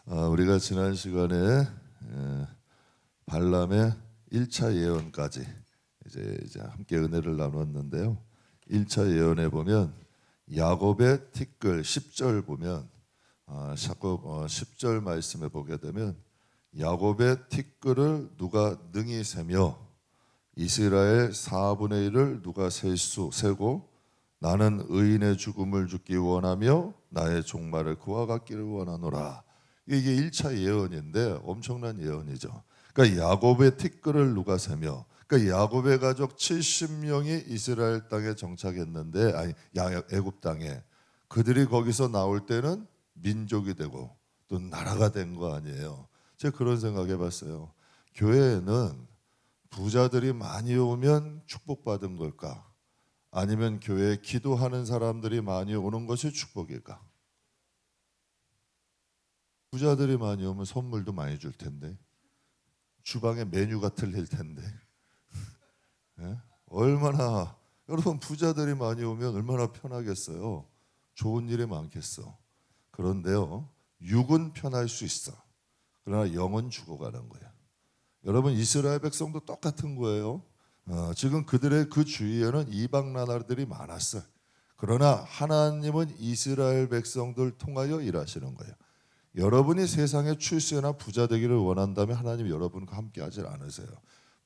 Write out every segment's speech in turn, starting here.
우리가 지난 시간에 발람의 1차 예언까지 이제 함께 은혜를 나눴는데요. 1차 예언에 보면 야곱의 티끌 10절 보면 야곱 10절 말씀에 보게 되면 야곱의 티끌을 누가 능히 세며 이스라엘 4분의 1을 누가 세고 나는 의인의 죽음을 죽기 원하며 나의 종말을 그와 같기를 원하노라. 이게 1차 예언인데 엄청난 예언이죠. 그러니까 야곱의 티끌을 누가 세며, 그러니까 야곱의 가족 70명이 이스라엘 땅에 정착했는데, 애굽 땅에, 그들이 거기서 나올 때는 민족이 되고 또 나라가 된 거 아니에요. 제가 그런 생각해봤어요. 교회에는 부자들이 많이 오면 축복받은 걸까? 아니면 교회에 기도하는 사람들이 많이 오는 것이 축복일까? 부자들이 많이 오면 선물도 많이 줄 텐데, 주방에 메뉴가 틀릴 텐데, 예? 얼마나, 여러분 부자들이 많이 오면 얼마나 편하겠어요. 좋은 일이 많겠어. 그런데요, 육은 편할 수 있어. 그러나 영은 죽어가는 거야. 여러분 이스라엘 백성도 똑같은 거예요. 지금 그들의 그 주위에는 이방 나라들이 많았어요. 그러나 하나님은 이스라엘 백성들 통하여 일하시는 거예요. 여러분이 세상에 출세나 부자 되기를 원한다면 하나님 여러분과 함께 하지 않으세요.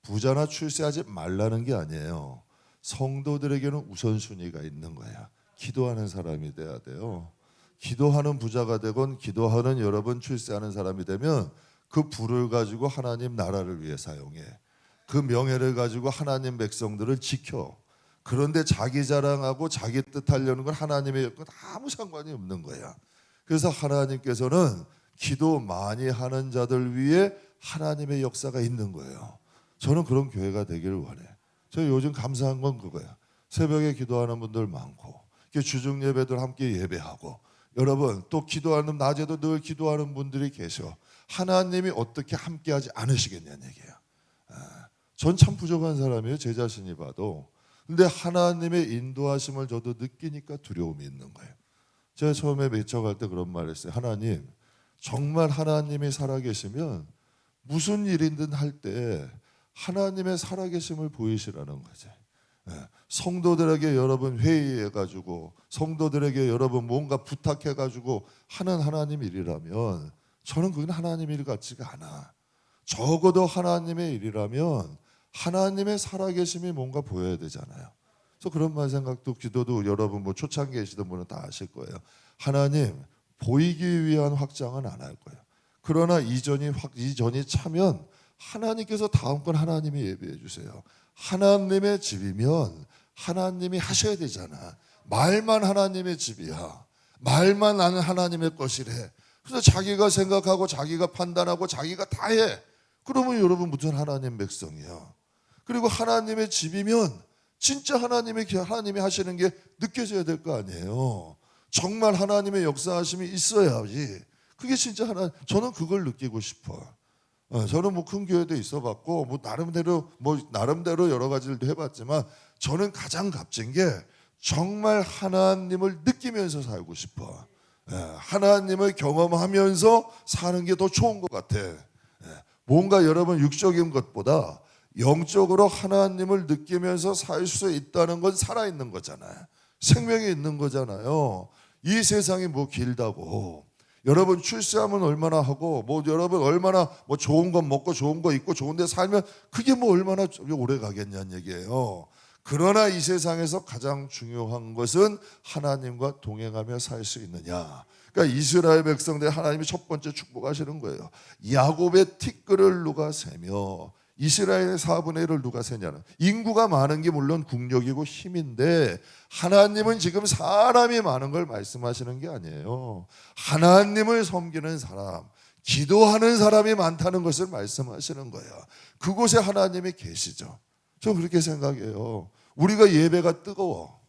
부자나 출세하지 말라는 게 아니에요. 성도들에게는 우선순위가 있는 거야. 기도하는 사람이 돼야 돼요. 기도하는 부자가 되건 기도하는 여러분 출세하는 사람이 되면 그 부를 가지고 하나님 나라를 위해 사용해. 그 명예를 가지고 하나님 백성들을 지켜. 그런데 자기 자랑하고 자기 뜻하려는 건 하나님의 역과 아무 상관이 없는 거야. 그래서 하나님께서는 기도 많이 하는 자들 위에 하나님의 역사가 있는 거예요. 저는 그런 교회가 되기를 원해. 저 요즘 감사한 건 그거야. 새벽에 기도하는 분들 많고, 주중 예배들 함께 예배하고, 여러분 또 기도하는 낮에도 늘 기도하는 분들이 계셔. 하나님이 어떻게 함께하지 않으시겠냐는 얘기예요. 전 참 부족한 사람이에요. 제 자신이 봐도. 근데 하나님의 인도하심을 저도 느끼니까 두려움이 있는 거예요. 제가 처음에 매척할 때 그런 말을 했어요. 하나님, 정말 하나님이 살아계시면 무슨 일이든 할 때 하나님의 살아계심을 보이시라는 거지. 성도들에게 여러분 회의해가지고, 성도들에게 여러분 뭔가 부탁해가지고 하는 하나님 일이라면 저는 그건 하나님 일 같지가 않아. 적어도 하나님의 일이라면 하나님의 살아계심이 뭔가 보여야 되잖아요. 그래서 그런 말 생각도 기도도 여러분 뭐 초창기 계시던 분은 다 아실 거예요. 하나님 보이기 위한 확장은 안 할 거예요. 그러나 이전이 차면 하나님께서 다음 건 하나님이 예비해 주세요. 하나님의 집이면 하나님이 하셔야 되잖아. 말만 하나님의 집이야. 말만 나는 하나님의 것이래. 그래서 자기가 생각하고 자기가 판단하고 자기가 다 해. 그러면 여러분 무슨 하나님 백성이야. 그리고 하나님의 집이면 진짜 하나님이 하시는 게 느껴져야 될 거 아니에요. 정말 하나님의 역사하심이 있어야지. 그게 진짜 저는 그걸 느끼고 싶어. 저는 뭐 큰 교회도 있어봤고 뭐 나름대로 여러 가지를 해봤지만 저는 가장 값진 게 정말 하나님을 느끼면서 살고 싶어. 하나님을 경험하면서 사는 게 더 좋은 것 같아. 뭔가 여러분 육적인 것보다 영적으로 하나님을 느끼면서 살 수 있다는 건 살아있는 거잖아요. 생명이 있는 거잖아요. 이 세상이 뭐 길다고. 여러분 출세하면 얼마나 하고 여러분 얼마나 좋은 거 먹고 좋은 거 입고 좋은 데 살면 그게 얼마나 오래 가겠냐는 얘기예요. 그러나 이 세상에서 가장 중요한 것은 하나님과 동행하며 살 수 있느냐. 그러니까 이스라엘 백성들 하나님이 첫 번째 축복하시는 거예요. 야곱의 티끌을 누가 세며 이스라엘의 4분의 1을 누가 세냐는. 인구가 많은 게 물론 국력이고 힘인데 하나님은 지금 사람이 많은 걸 말씀하시는 게 아니에요. 하나님을 섬기는 사람, 기도하는 사람이 많다는 것을 말씀하시는 거예요. 그곳에 하나님이 계시죠. 저는 그렇게 생각해요. 우리가 예배가 뜨거워.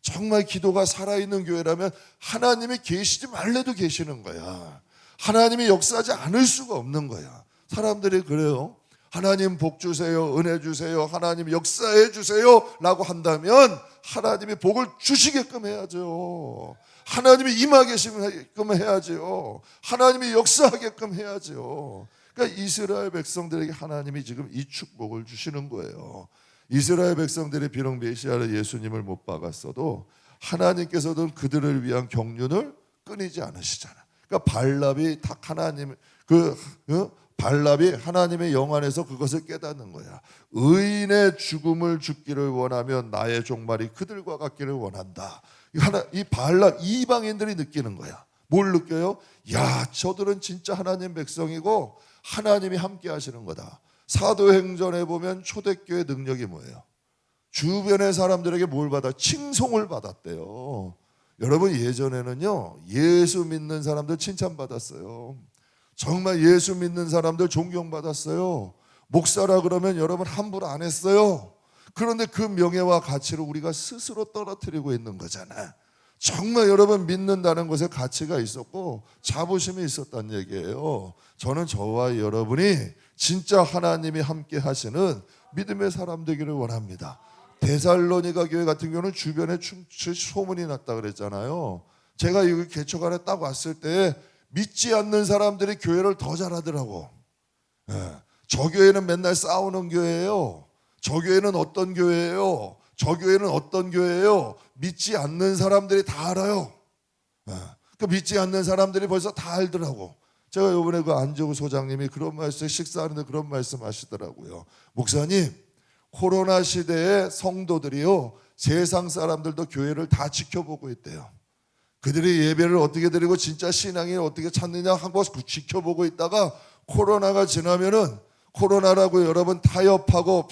정말 기도가 살아있는 교회라면 하나님이 계시지 말래도 계시는 거야. 하나님이 역사하지 않을 수가 없는 거야. 사람들이 그래요. 하나님 복 주세요, 은혜 주세요, 하나님 역사해 주세요 라고 한다면 하나님이 복을 주시게끔 해야죠. 하나님이 임하 계시게끔 해야죠. 하나님이 역사하게끔 해야죠. 그러니까 이스라엘 백성들에게 하나님이 지금 이 축복을 주시는 거예요. 이스라엘 백성들이 비록 메시아를 예수님을 못 박았어도 하나님께서는 그들을 위한 경륜을 끊이지 않으시잖아. 그러니까 발랍이 하나님의 영 안에서 그것을 깨닫는 거야. 의인의 죽음을 죽기를 원하면 나의 종말이 그들과 같기를 원한다. 이 발랍 이방인들이 느끼는 거야. 뭘 느껴요? 야, 저들은 진짜 하나님 백성이고 하나님이 함께 하시는 거다. 사도행전에 보면 초대교회 능력이 뭐예요? 주변의 사람들에게 뭘 받아? 칭송을 받았대요. 여러분, 예전에는요, 예수 믿는 사람들 칭찬받았어요. 정말 예수 믿는 사람들 존경받았어요. 목사라 그러면 여러분 함부로 안 했어요. 그런데 그 명예와 가치를 우리가 스스로 떨어뜨리고 있는 거잖아. 정말 여러분 믿는다는 것에 가치가 있었고 자부심이 있었다는 얘기예요. 저는 저와 여러분이 진짜 하나님이 함께 하시는 믿음의 사람 되기를 원합니다. 데살로니가 교회 같은 경우는 주변에 소문이 났다 그랬잖아요. 제가 여기 개척안에 딱 왔을 때 믿지 않는 사람들이 교회를 더 잘하더라고. 저 교회는 맨날 싸우는 교회예요. 저 교회는 어떤 교회예요? 저 교회는 어떤 교회예요? 믿지 않는 사람들이 다 알아요. 그 믿지 않는 사람들이 벌써 다 알더라고. 제가 이번에 그 안정우 소장님이 그런 말씀, 식사하는데 그런 말씀 하시더라고요. 목사님, 코로나 시대에 성도들이요, 세상 사람들도 교회를 다 지켜보고 있대요. 그들이 예배를 어떻게 드리고 진짜 신앙이 어떻게 찾느냐 하고 지켜보고 있다가 코로나가 지나면은 코로나라고 여러분 타협하고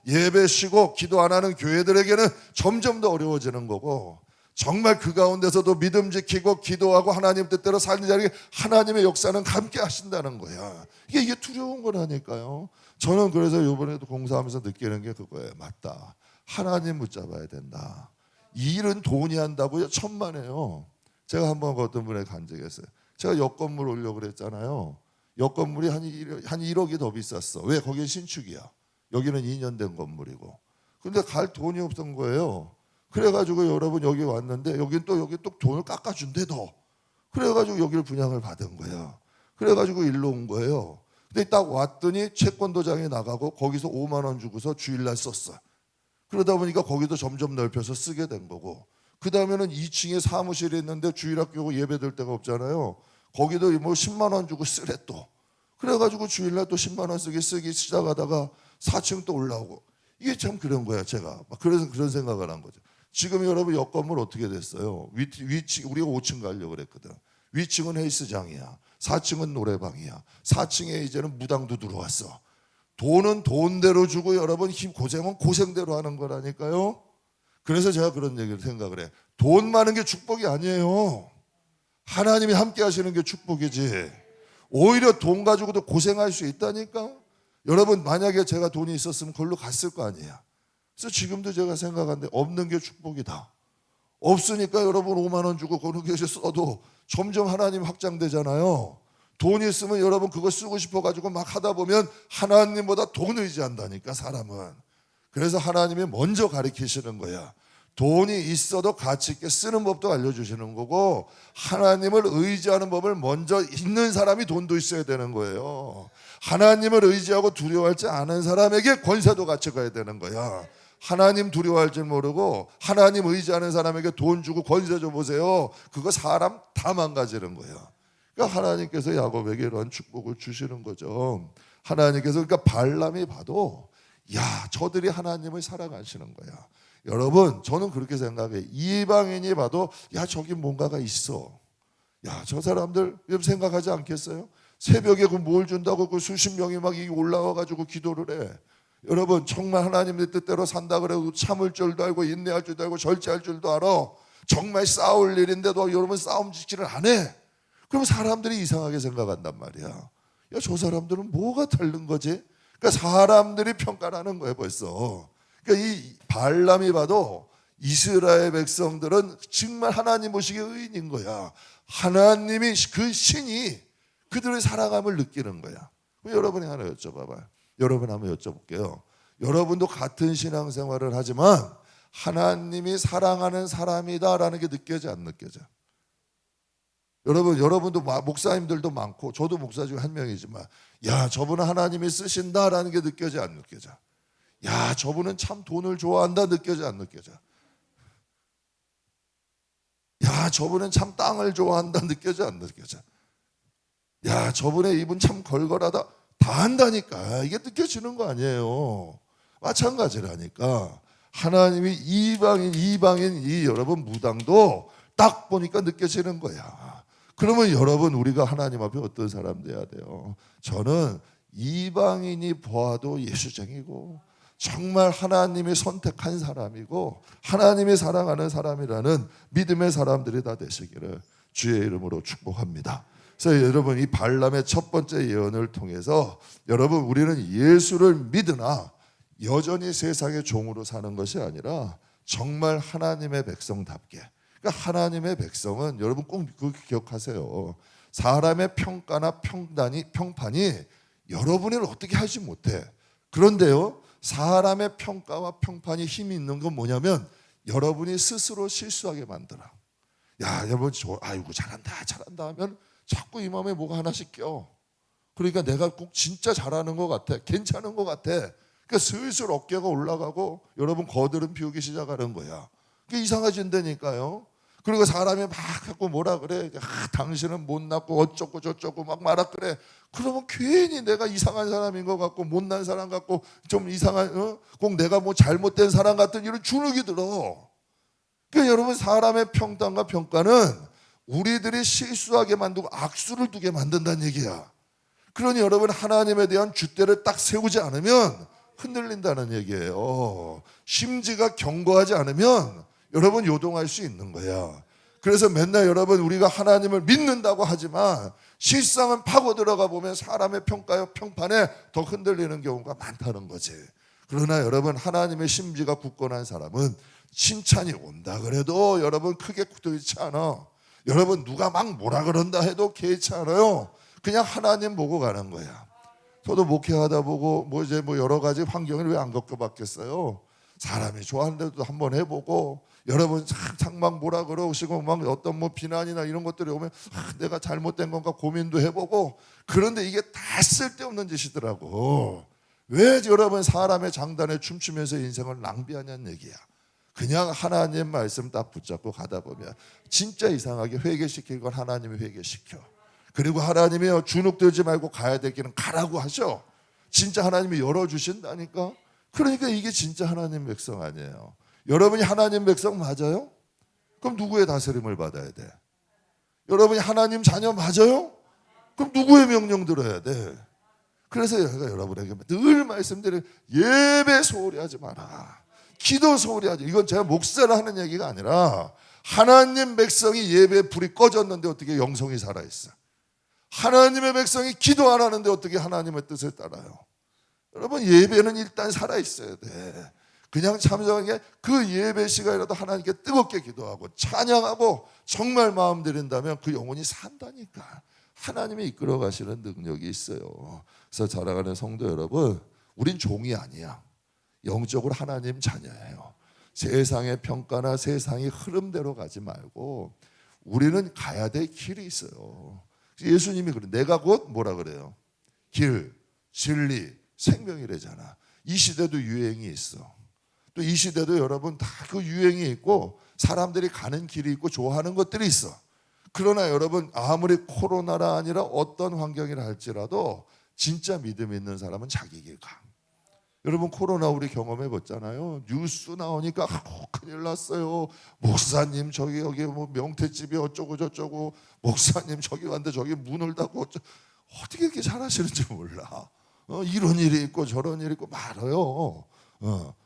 예배 쉬고 기도 안 하는 교회들에게는 점점 더 어려워지는 거고, 정말 그 가운데서도 믿음 지키고 기도하고 하나님 뜻대로 사는 자에게 하나님의 역사는 함께 하신다는 거야. 이게 두려운 거라니까요. 저는 그래서 이번에도 공사하면서 느끼는 게 그거예요. 맞다, 하나님 붙잡아야 된다. 이 일은 돈이 한다고요? 천만에요. 제가 한번 어떤 분에 간 적이 있어요. 제가 옆 건물 오려고 그랬잖아요. 옆 건물이 한 1억이 더 비쌌어. 왜? 거기는 신축이야. 여기는 2년 된 건물이고. 근데 갈 돈이 없던 거예요. 그래가지고 여러분 여기 왔는데 여기 또 돈을 깎아준대 더. 그래가지고 여기를 분양을 받은 거야. 그래가지고 일로 온 거예요. 근데 딱 왔더니 채권 도장이 나가고 거기서 5만 원 주고서 주일날 썼어. 그러다 보니까 거기도 점점 넓혀서 쓰게 된 거고, 그 다음에는 2층에 사무실이 있는데 주일학교 예배 될 데가 없잖아요. 거기도 뭐 10만 원 주고 쓰래 또. 그래가지고 주일날 또 10만 원 쓰기 시작하다가 4층 또 올라오고. 이게 참 그런 거야. 제가 그래서 그런 생각을 한 거죠. 지금 여러분 옆 건물 어떻게 됐어요? 위층, 우리가 5층 가려고 그랬거든. 위층은 헬스장이야, 4층은 노래방이야, 4층에 이제는 무당도 들어왔어. 돈은 돈대로 주고 여러분 고생은 고생대로 하는 거라니까요. 그래서 제가 그런 얘기를 생각을 해. 돈 많은 게 축복이 아니에요. 하나님이 함께 하시는 게 축복이지. 오히려 돈 가지고도 고생할 수 있다니까. 여러분 만약에 제가 돈이 있었으면 그걸로 갔을 거 아니야. 그래서 지금도 제가 생각하는데 없는 게 축복이다. 없으니까 여러분 5만 원 주고 그런 게 써도 점점 하나님 확장되잖아요. 돈 있으면 여러분 그거 쓰고 싶어가지고 막 하다 보면 하나님보다 돈을 의지한다니까, 사람은. 그래서 하나님이 먼저 가르치시는 거야. 돈이 있어도 가치 있게 쓰는 법도 알려주시는 거고, 하나님을 의지하는 법을 먼저 있는 사람이 돈도 있어야 되는 거예요. 하나님을 의지하고 두려워할 줄 아는 사람에게 권세도 같이 가야 되는 거야. 하나님 두려워할 줄 모르고 하나님 의지하는 사람에게 돈 주고 권세 줘보세요. 그거 사람 다 망가지는 거야. 그러니까 하나님께서 야곱에게 이런 축복을 주시는 거죠. 하나님께서, 그러니까 발람이 봐도 야, 저들이 하나님을 사랑하시는 거야. 여러분, 저는 그렇게 생각해. 이방인이 봐도 야, 저기 뭔가가 있어. 야, 저 사람들 생각하지 않겠어요? 새벽에 그 뭘 준다고 그 수십 명이 막 올라와가지고 기도를 해. 여러분, 정말 하나님의 뜻대로 산다 그래도 참을 줄도 알고 인내할 줄도 알고 절제할 줄도 알아. 정말 싸울 일인데도 여러분 싸움 짓지를 안 해. 그럼 사람들이 이상하게 생각한단 말이야. 야, 저 사람들은 뭐가 다른 거지? 그러니까 사람들이 평가를 하는 거예요, 벌써. 그러니까 이 발람이 봐도 이스라엘 백성들은 정말 하나님 보시기에 의인인 거야. 하나님이 그 신이 그들의 사랑함을 느끼는 거야. 여러분이 하나 여쭤봐봐요. 여러분 한번 여쭤볼게요. 여러분도 같은 신앙생활을 하지만 하나님이 사랑하는 사람이다라는 게 느껴져 안 느껴져? 여러분도 목사님들도 많고 저도 목사 중 한 명이지만 야 저분은 하나님이 쓰신다라는 게 느껴져 안 느껴져? 야 저분은 참 돈을 좋아한다 느껴져 안 느껴져? 야 저분은 참 땅을 좋아한다 느껴져 안 느껴져? 야 저분의 입은 참 걸걸하다 다 한다니까 이게 느껴지는 거 아니에요. 마찬가지라니까 하나님이 이방인 이 여러분 무당도 딱 보니까 느껴지는 거야. 그러면 여러분 우리가 하나님 앞에 어떤 사람 돼야 돼요? 저는 이방인이 보아도 예수쟁이고 정말 하나님이 선택한 사람이고 하나님이 사랑하는 사람이라는 믿음의 사람들이 다 되시기를 주의 이름으로 축복합니다. 그래서 여러분 이 발람의 첫 번째 예언을 통해서 여러분 우리는 예수를 믿으나 여전히 세상의 종으로 사는 것이 아니라 정말 하나님의 백성답게, 그러니까 하나님의 백성은 여러분 꼭 그거 기억하세요. 사람의 평가나 평판이 여러분을 어떻게 하지 못해. 그런데요 사람의 평가와 평판이 힘이 있는 건 뭐냐면 여러분이 스스로 실수하게 만들어. 야 여러분 아이고 잘한다 하면 자꾸 이 마음에 뭐가 하나씩 껴. 그러니까 내가 꼭 진짜 잘하는 것 같아, 괜찮은 것 같아. 그러니까 슬슬 어깨가 올라가고 여러분 거드름 피우기 시작하는 거야. 그게 이상해진다니까요. 그리고 사람이 막 자꾸 뭐라 그래. 당신은 못났고 어쩌고 저쩌고 막 말아 그래. 그러면 괜히 내가 이상한 사람인 것 같고 못난 사람 같고 좀 이상한 꼭 내가 뭐 잘못된 사람 같은 이런 주눅이 들어. 그러니까 여러분 사람의 평단과 평가는 우리들이 실수하게 만들고 악수를 두게 만든다는 얘기야. 그러니 여러분 하나님에 대한 줏대를 딱 세우지 않으면 흔들린다는 얘기예요. 심지가 견고하지 않으면 여러분 요동할 수 있는 거야. 그래서 맨날 여러분 우리가 하나님을 믿는다고 하지만 실상은 파고 들어가 보면 사람의 평가요 평판에 더 흔들리는 경우가 많다는 거지. 그러나 여러분 하나님의 심지가 굳건한 사람은 칭찬이 온다 그래도 여러분 크게 굳어있지 않아. 여러분 누가 막 뭐라 그런다 해도 개의치 않아요. 그냥 하나님 보고 가는 거야. 저도 목회하다 보고 뭐 여러 가지 환경을 왜 안 겪어봤겠어요. 사람이 좋아하는데도 한번 해보고 여러분 창막 뭐라 그러시고 막 어떤 뭐 비난이나 이런 것들이 오면 내가 잘못된 건가 고민도 해보고 그런데 이게 다 쓸데없는 짓이더라고. 왜 여러분 사람의 장단에 춤추면서 인생을 낭비하냐는 얘기야. 그냥 하나님 말씀 딱 붙잡고 가다 보면 진짜 이상하게 회개시킬 건 하나님이 회개시켜. 그리고 하나님이 주눅들지 말고 가야 될 길은 가라고 하셔. 진짜 하나님이 열어주신다니까. 그러니까 이게 진짜 하나님 백성 아니에요. 여러분이 하나님 백성 맞아요? 그럼 누구의 다스림을 받아야 돼? 여러분이 하나님 자녀 맞아요? 그럼 누구의 명령 들어야 돼? 그래서 제가 여러분에게 늘 말씀드리는 예배 소홀히 하지 마라. 기도 소홀히 하지. 이건 제가 목사를 하는 얘기가 아니라 하나님 백성이 예배 불이 꺼졌는데 어떻게 영성이 살아있어? 하나님의 백성이 기도 안 하는데 어떻게 하나님의 뜻을 따라요? 여러분 예배는 일단 살아있어야 돼. 그냥 참석한 게 그 예배 시간이라도 하나님께 뜨겁게 기도하고 찬양하고 정말 마음 들인다면 그 영혼이 산다니까. 하나님이 이끌어 가시는 능력이 있어요. 그래서 자라가는 성도 여러분, 우린 종이 아니야. 영적으로 하나님 자녀예요. 세상의 평가나 세상의 흐름대로 가지 말고 우리는 가야 될 길이 있어요. 예수님이 그래. 내가 곧 뭐라 그래요? 길, 진리, 생명이래잖아. 이 시대도 유행이 있어. 또 이 시대도 여러분 다 그 유행이 있고 사람들이 가는 길이 있고 좋아하는 것들이 있어. 그러나 여러분 아무리 코로나라 아니라 어떤 환경이라 할지라도 진짜 믿음 있는 사람은 자기 길 가. 여러분 코로나 우리 경험해 봤잖아요. 뉴스 나오니까 큰일 났어요. 목사님 저기 여기 뭐 명태집이 어쩌고 저쩌고 목사님 저기 왔는데 저기 문을 닫고 어떻게 이렇게 잘하시는지 몰라. 이런 일이 있고 저런 일이 있고 말아요.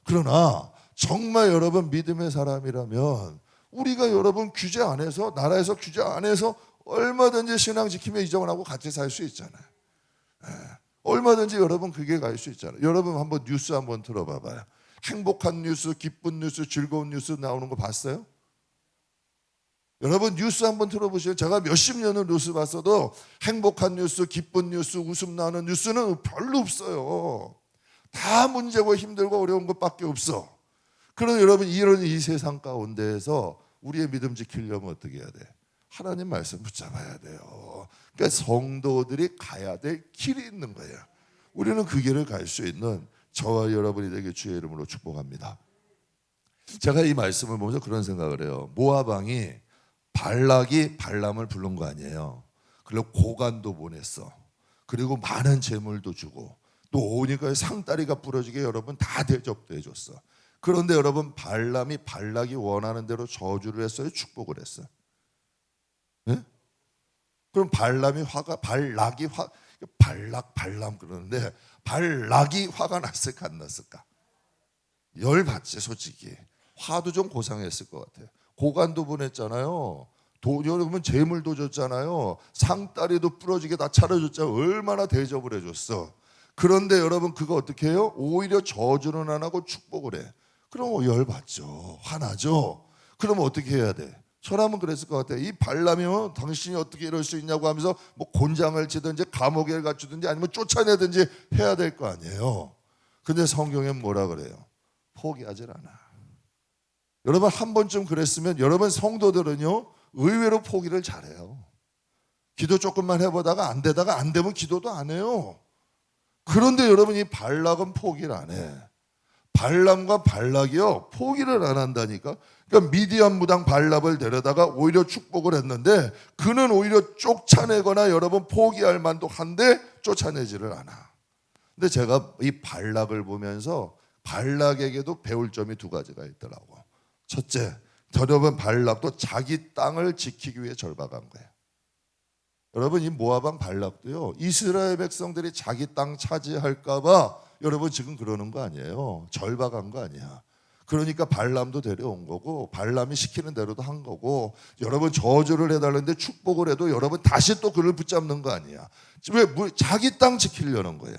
그러나 정말 여러분 믿음의 사람이라면 우리가 여러분 규제 안에서 나라에서 규제 안에서 얼마든지 신앙 지키며 이전하고 같이 살 수 있잖아요. 얼마든지 여러분 그게 갈 수 있잖아요. 여러분 한번 뉴스 한번 들어봐봐요. 행복한 뉴스, 기쁜 뉴스, 즐거운 뉴스 나오는 거 봤어요? 여러분 뉴스 한번 들어보세요. 제가 몇십 년을 뉴스 봤어도 행복한 뉴스, 기쁜 뉴스, 웃음 나는 뉴스는 별로 없어요. 다 문제고 힘들고 어려운 것밖에 없어. 그럼 여러분 이런 이 세상 가운데에서 우리의 믿음 지키려면 어떻게 해야 돼? 하나님 말씀 붙잡아야 돼요. 그러니까 성도들이 가야 될 길이 있는 거예요. 우리는 그 길을 갈 수 있는 저와 여러분이 되게 주의 이름으로 축복합니다. 제가 이 말씀을 보면서 그런 생각을 해요. 모압 왕이 발락이 발람을 부른 거 아니에요. 그리고 고관도 보냈어. 그리고 많은 재물도 주고 또 오니까 상다리가 부러지게 여러분 다 대접도 해줬어. 그런데 여러분 발람이 발락이 원하는 대로 저주를 했어요? 축복을 했어요? 네? 그럼 발람이 화가 발락이 발람 그러는데 발락이 화가 났을까 안 났을까? 열받지 솔직히. 화도 좀 고상했을 것 같아요. 고관도 보냈잖아요. 여러분 재물도 줬잖아요. 상다리도 부러지게 다 차려줬잖아요. 얼마나 대접을 해줬어. 그런데 여러분 그거 어떻게 해요? 오히려 저주는 안 하고 축복을 해. 그럼 열받죠. 화나죠. 그러면 어떻게 해야 돼? 저라면 그랬을 것 같아요. 이 발람이면 당신이 어떻게 이럴 수 있냐고 하면서 뭐 곤장을 치든지 감옥에 갇히든지 아니면 쫓아내든지 해야 될 거 아니에요. 근데 성경엔 뭐라 그래요? 포기하질 않아. 여러분 한 번쯤 그랬으면 여러분 성도들은요 의외로 포기를 잘해요. 기도 조금만 해보다가 안 되다가 안 되면 기도도 안 해요. 그런데 여러분 이 발락은 포기를 안 해. 발람과 발락이요 포기를 안 한다니까. 그러니까 미디안 무당 발락을 데려다가 오히려 축복을 했는데 그는 오히려 쫓아내거나 여러분 포기할 만도 한데 쫓아내지를 않아. 근데 제가 이 발락을 보면서 발락에게도 배울 점이 두 가지가 있더라고. 첫째, 여러분 발락도 자기 땅을 지키기 위해 절박한 거예요. 여러분 이 모압 왕 발락도요 이스라엘 백성들이 자기 땅 차지할까 봐 여러분 지금 그러는 거 아니에요. 절박한 거 아니야. 그러니까 발람도 데려온 거고 발람이 시키는 대로도 한 거고 여러분 저주를 해달라는데 축복을 해도 여러분 다시 또 그를 붙잡는 거 아니야. 왜? 자기 땅 지키려는 거예요.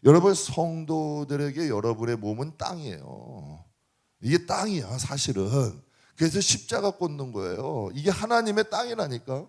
여러분 성도들에게 여러분의 몸은 땅이에요. 이게 땅이야 사실은. 그래서 십자가 꽂는 거예요. 이게 하나님의 땅이라니까.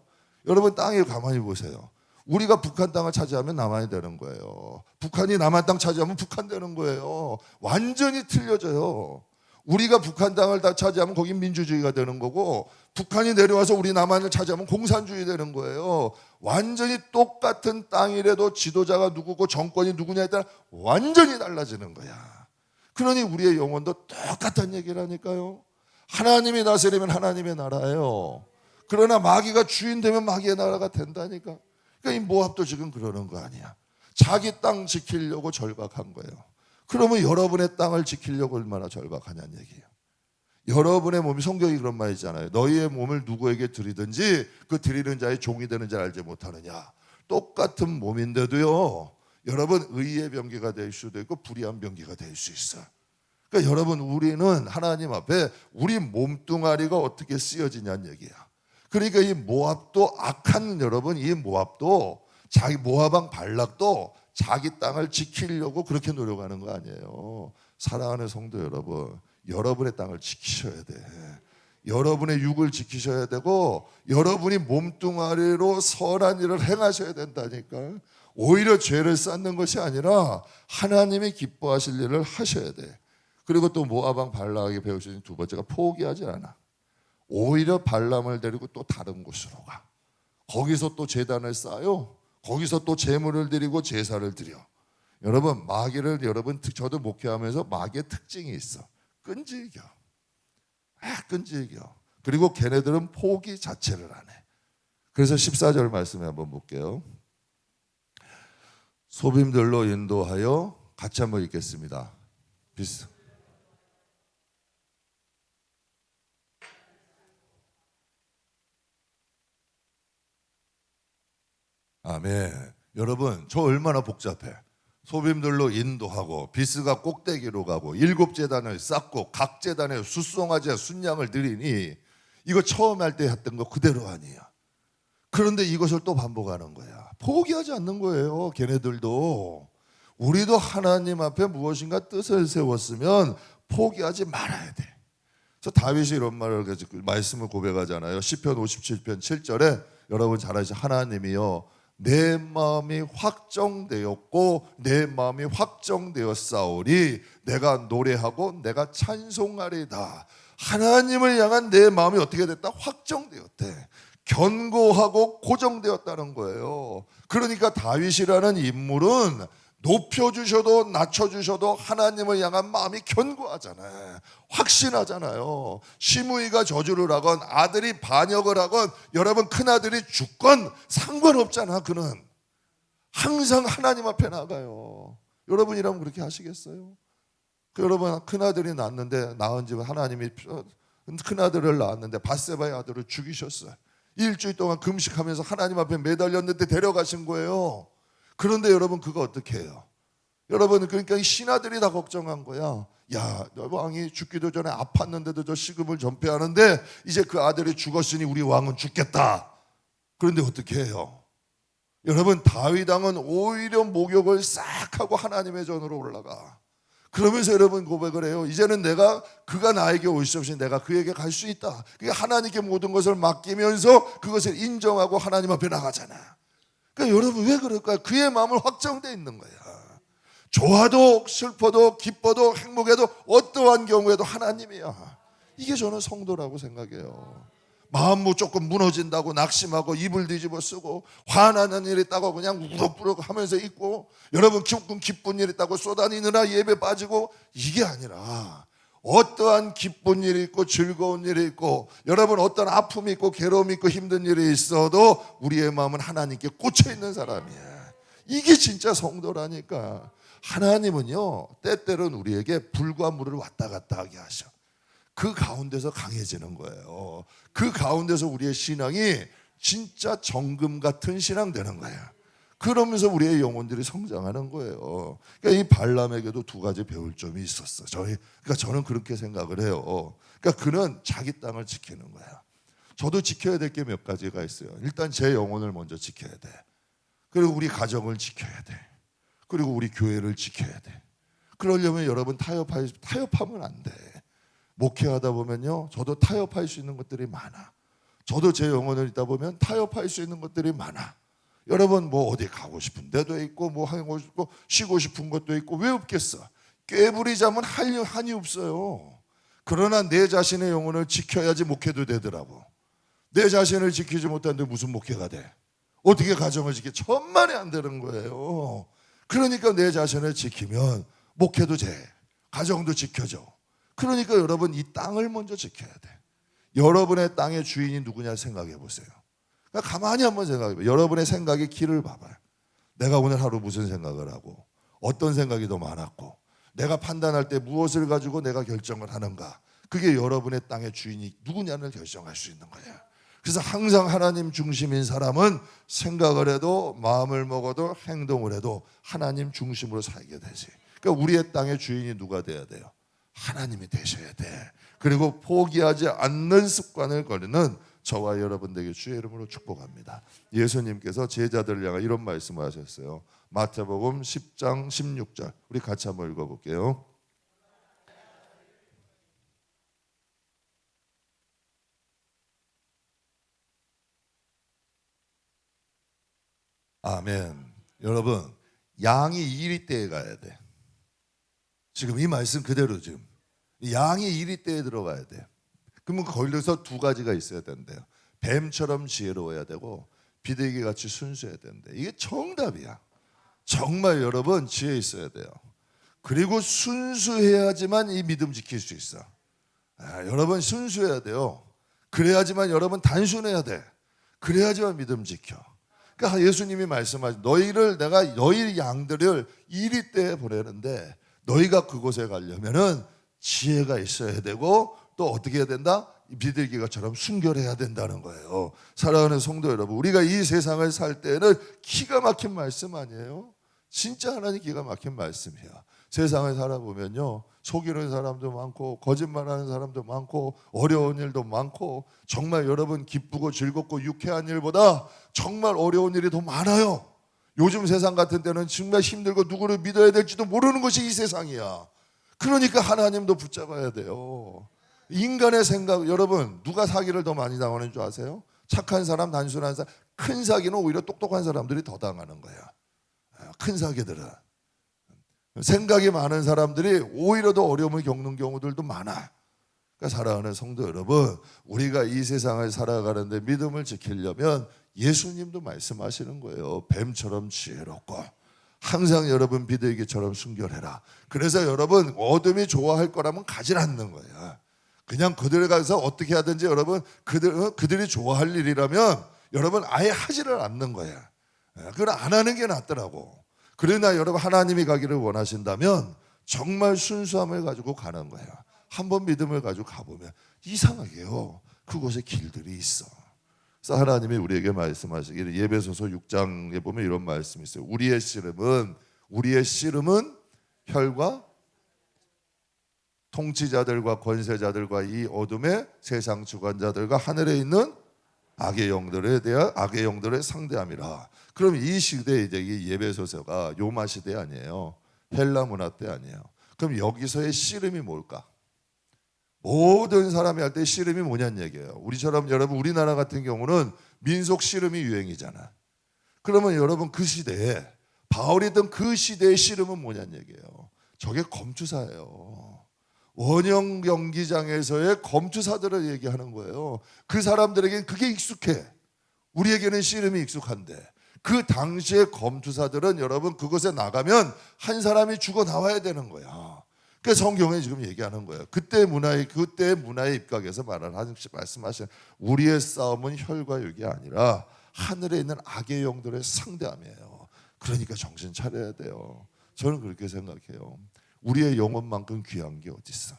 여러분 땅에 가만히 보세요. 우리가 북한 땅을 차지하면 남한이 되는 거예요. 북한이 남한 땅 차지하면 북한 되는 거예요. 완전히 틀려져요. 우리가 북한 땅을 다 차지하면 거긴 민주주의가 되는 거고 북한이 내려와서 우리 남한을 차지하면 공산주의 되는 거예요. 완전히 똑같은 땅이라도 지도자가 누구고 정권이 누구냐에 따라 완전히 달라지는 거야. 그러니 우리의 영혼도 똑같은 얘기라니까요. 하나님이 다스리면 하나님의 나라예요. 그러나 마귀가 주인 되면 마귀의 나라가 된다니까. 그러니까 이 모압도 지금 그러는 거 아니야. 자기 땅 지키려고 절박한 거예요. 그러면 여러분의 땅을 지키려고 얼마나 절박하냐는 얘기예요. 여러분의 몸이 성경이 그런 말이잖아요. 너희의 몸을 누구에게 드리든지 그 드리는 자의 종이 되는 자 알지 못하느냐. 똑같은 몸인데도요. 여러분 의의 병기가 될 수도 있고 불의한 병기가 될 수 있어요. 그러니까 여러분 우리는 하나님 앞에 우리 몸뚱아리가 어떻게 쓰여지냐는 얘기야. 그러니까 이 모압도 악한 여러분 이 모압도 자기 모압 왕 발락도 자기 땅을 지키려고 그렇게 노력하는 거 아니에요. 사랑하는 성도 여러분, 여러분의 땅을 지키셔야 돼. 여러분의 육을 지키셔야 되고 여러분이 몸뚱아리로 선한 일을 행하셔야 된다니까. 오히려 죄를 쌓는 것이 아니라 하나님이 기뻐하실 일을 하셔야 돼. 그리고 또 모압 왕 발락에게 배우시는 두 번째가 포기하지 않아. 오히려 발람을 데리고 또 다른 곳으로 가. 거기서 또 제단을 쌓아요. 거기서 또 제물을 드리고 제사를 드려. 여러분 마귀를 여러분 저도 목회하면서 마귀의 특징이 있어. 끈질겨. 끈질겨. 그리고 걔네들은 포기 자체를 안 해. 그래서 14절 말씀에 한번 볼게요. 소빔들로 인도하여 같이 한번 읽겠습니다. 아멘. 여러분 저 얼마나 복잡해. 소빔들로 인도하고 비스가 꼭대기로 가고 7제단을 쌓고 각 제단에 숫송아지와 순양을 드리니 이거 처음 할 때 했던 거 그대로 아니야. 그런데 이것을 또 반복하는 거야. 포기하지 않는 거예요. 걔네들도. 우리도 하나님 앞에 무엇인가 뜻을 세웠으면 포기하지 말아야 돼. 그래서 다윗이 이런 말을 말씀을 고백하잖아요. 시편 57편 7절에 여러분 잘 아시죠? 하나님이여 내 마음이 확정되었고 내 마음이 확정되었사오니 내가 노래하고 내가 찬송하리다. 하나님을 향한 내 마음이 어떻게 됐다? 확정되었대. 견고하고 고정되었다는 거예요. 그러니까 다윗이라는 인물은 높여주셔도 낮춰주셔도 하나님을 향한 마음이 견고하잖아요. 확신하잖아요. 시므이가 저주를 하건 아들이 반역을 하건 여러분 큰아들이 죽건 상관없잖아. 그는 항상 하나님 앞에 나가요. 여러분이라면 그렇게 하시겠어요? 여러분 큰아들이 낳았는데 낳은 집에 하나님이 큰아들을 낳았는데 밧세바의 아들을 죽이셨어요. 일주일 동안 금식하면서 하나님 앞에 매달렸는데 데려가신 거예요. 그런데 여러분 그거 어떻게 해요? 여러분 그러니까 이 신하들이 다 걱정한 거야. 야, 너 왕이 죽기도 전에 아팠는데도 저 식음을 전폐하는데 이제 그 아들이 죽었으니 우리 왕은 죽겠다. 그런데 어떻게 해요? 여러분 다윗 왕은 오히려 목욕을 싹 하고 하나님의 전으로 올라가. 그러면서 여러분 고백을 해요. 이제는 그가 나에게 올 수 없이 내가 그에게 갈 수 있다. 그러니까 하나님께 모든 것을 맡기면서 그것을 인정하고 하나님 앞에 나가잖아. 그러니까 여러분 왜 그럴까요? 그의 마음을 확정되어 있는 거야. 좋아도 슬퍼도 기뻐도 행복해도 어떠한 경우에도 하나님이야. 이게 저는 성도라고 생각해요. 마음 조금 무너진다고 낙심하고 입을 뒤집어 쓰고 화나는 일 있다고 그냥 우럭부럭 하면서 있고 여러분 기쁜 일 있다고 쏘다니느라 예배 빠지고 이게 아니라 어떠한 기쁜 일이 있고 즐거운 일이 있고 여러분 어떤 아픔이 있고 괴로움이 있고 힘든 일이 있어도 우리의 마음은 하나님께 꽂혀 있는 사람이야. 이게 진짜 성도라니까. 하나님은요 때때로는 우리에게 불과 물을 왔다 갔다 하게 하셔. 그 가운데서 강해지는 거예요. 그 가운데서 우리의 신앙이 진짜 정금 같은 신앙 되는 거야. 그러면서 우리의 영혼들이 성장하는 거예요. 그러니까 이 발람에게도 두 가지 배울 점이 있었어. 그러니까 저는 그렇게 생각을 해요. 그러니까 그는 자기 땅을 지키는 거야. 저도 지켜야 될 게 몇 가지가 있어요. 일단 제 영혼을 먼저 지켜야 돼. 그리고 우리 가정을 지켜야 돼. 그리고 우리 교회를 지켜야 돼. 그러려면 여러분 타협하면 안 돼. 목회하다 보면요 저도 타협할 수 있는 것들이 많아. 저도 제 영혼을 있다 보면 타협할 수 있는 것들이 많아. 여러분 뭐 어디 가고 싶은 데도 있고 뭐 하고 싶고 쉬고 싶은 것도 있고 왜 없겠어. 꾀부리자면 한이 없어요. 그러나 내 자신의 영혼을 지켜야지 목회도 되더라고. 내 자신을 지키지 못하는데 무슨 목회가 돼. 어떻게 가정을 지켜. 천만에 안 되는 거예요. 그러니까 내 자신을 지키면 목회도 돼. 가정도 지켜져. 그러니까 여러분 이 땅을 먼저 지켜야 돼. 여러분의 땅의 주인이 누구냐 생각해 보세요. 그러니까 가만히 한번 생각해 봐요. 여러분의 생각의 길을 봐봐요. 내가 오늘 하루 무슨 생각을 하고 어떤 생각이 더 많았고 내가 판단할 때 무엇을 가지고 내가 결정을 하는가. 그게 여러분의 땅의 주인이 누구냐를 결정할 수 있는 거야. 그래서 항상 하나님 중심인 사람은 생각을 해도 마음을 먹어도 행동을 해도 하나님 중심으로 살게 되지. 그러니까 우리의 땅의 주인이 누가 돼야 돼요? 하나님이 되셔야 돼. 그리고 포기하지 않는 습관을 거르는 저와 여러분들에게 주의 이름으로 축복합니다. 예수님께서 제자들을 향해 이런 말씀을 하셨어요. 마태복음 10장 16절 우리 같이 한번 읽어볼게요. 아멘. 여러분 양이 이리떼에 가야 돼. 지금 이 말씀 그대로 지금 양이 이리떼에 들어가야 돼. 그러면 거기서 두 가지가 있어야 된대요. 뱀처럼 지혜로워야 되고 비둘기같이 순수해야 된대. 이게 정답이야. 정말 여러분 지혜 있어야 돼요. 그리고 순수해야지만 이 믿음 지킬 수 있어. 여러분 순수해야 돼요. 그래야지만 여러분 단순해야 돼. 그래야지만 믿음 지켜. 그러니까 예수님이 말씀하신 내가 너희 양들을 이리떼에 보내는데 너희가 그곳에 가려면은 지혜가 있어야 되고 또 어떻게 해야 된다? 비둘기가처럼 순결해야 된다는 거예요. 사랑하는 성도 여러분, 우리가 이 세상을 살 때는 기가 막힌 말씀 아니에요? 진짜 하나님 기가 막힌 말씀이야. 세상을 살아보면요 속이는 사람도 많고 거짓말하는 사람도 많고 어려운 일도 많고 정말 여러분 기쁘고 즐겁고 유쾌한 일보다 정말 어려운 일이 더 많아요. 요즘 세상 같은 때는 정말 힘들고 누구를 믿어야 될지도 모르는 것이 이 세상이야. 그러니까 하나님도 붙잡아야 돼요. 인간의 생각, 여러분 누가 사기를 더 많이 당하는 줄 아세요? 착한 사람, 단순한 사람, 큰 사기는 오히려 똑똑한 사람들이 더 당하는 거야. 큰 사기들은 생각이 많은 사람들이 오히려 더 어려움을 겪는 경우들도 많아. 그러니까 사랑하는 성도 여러분, 우리가 이 세상을 살아가는데 믿음을 지키려면 예수님도 말씀하시는 거예요. 뱀처럼 지혜롭고 항상 여러분 비둘기처럼 순결해라. 그래서 여러분 어둠이 좋아할 거라면 가지 않는 거예요. 그냥 그들 가서 어떻게 하든지 여러분 그들이 좋아할 일이라면 여러분 아예 하지를 않는 거예요. 그걸 안 하는 게 낫더라고. 그러나 여러분 하나님이 가기를 원하신다면 정말 순수함을 가지고 가는 거예요. 한번 믿음을 가지고 가보면 이상하게요, 그곳에 길들이 있어. 그래서 하나님이 우리에게 말씀하시기를 예배소서 6장에 보면 이런 말씀이 있어요. 우리의 씨름은 혈과 통치자들과 권세자들과 이 어둠의 세상 주관자들과 하늘에 있는 악의 영들에 상대함이라. 그럼 이 시대에 이제 이 예배소서가 요마 시대 아니에요. 헬라 문화 때 아니에요. 그럼 여기서의 씨름이 뭘까? 모든 사람이 할 때 씨름이 뭐냐는 얘기예요. 우리처럼 여러분 우리나라 같은 경우는 민속 씨름이 유행이잖아. 그러면 여러분 그 시대에 바울이던 그 시대의 씨름은 뭐냐는 얘기예요. 저게 검투사예요. 원형 경기장에서의 검투사들을 얘기하는 거예요. 그 사람들에게는 그게 익숙해. 우리에게는 씨름이 익숙한데 그 당시의 검투사들은 여러분 그곳에 나가면 한 사람이 죽어 나와야 되는 거야. 그 성경에 지금 얘기하는 거예요. 그때 문화의 입각에서 말씀하신 우리의 싸움은 혈과 육이 아니라 하늘에 있는 악의 영들의 상대함이에요. 그러니까 정신 차려야 돼요. 저는 그렇게 생각해요. 우리의 영혼만큼 귀한 게 어디 있어?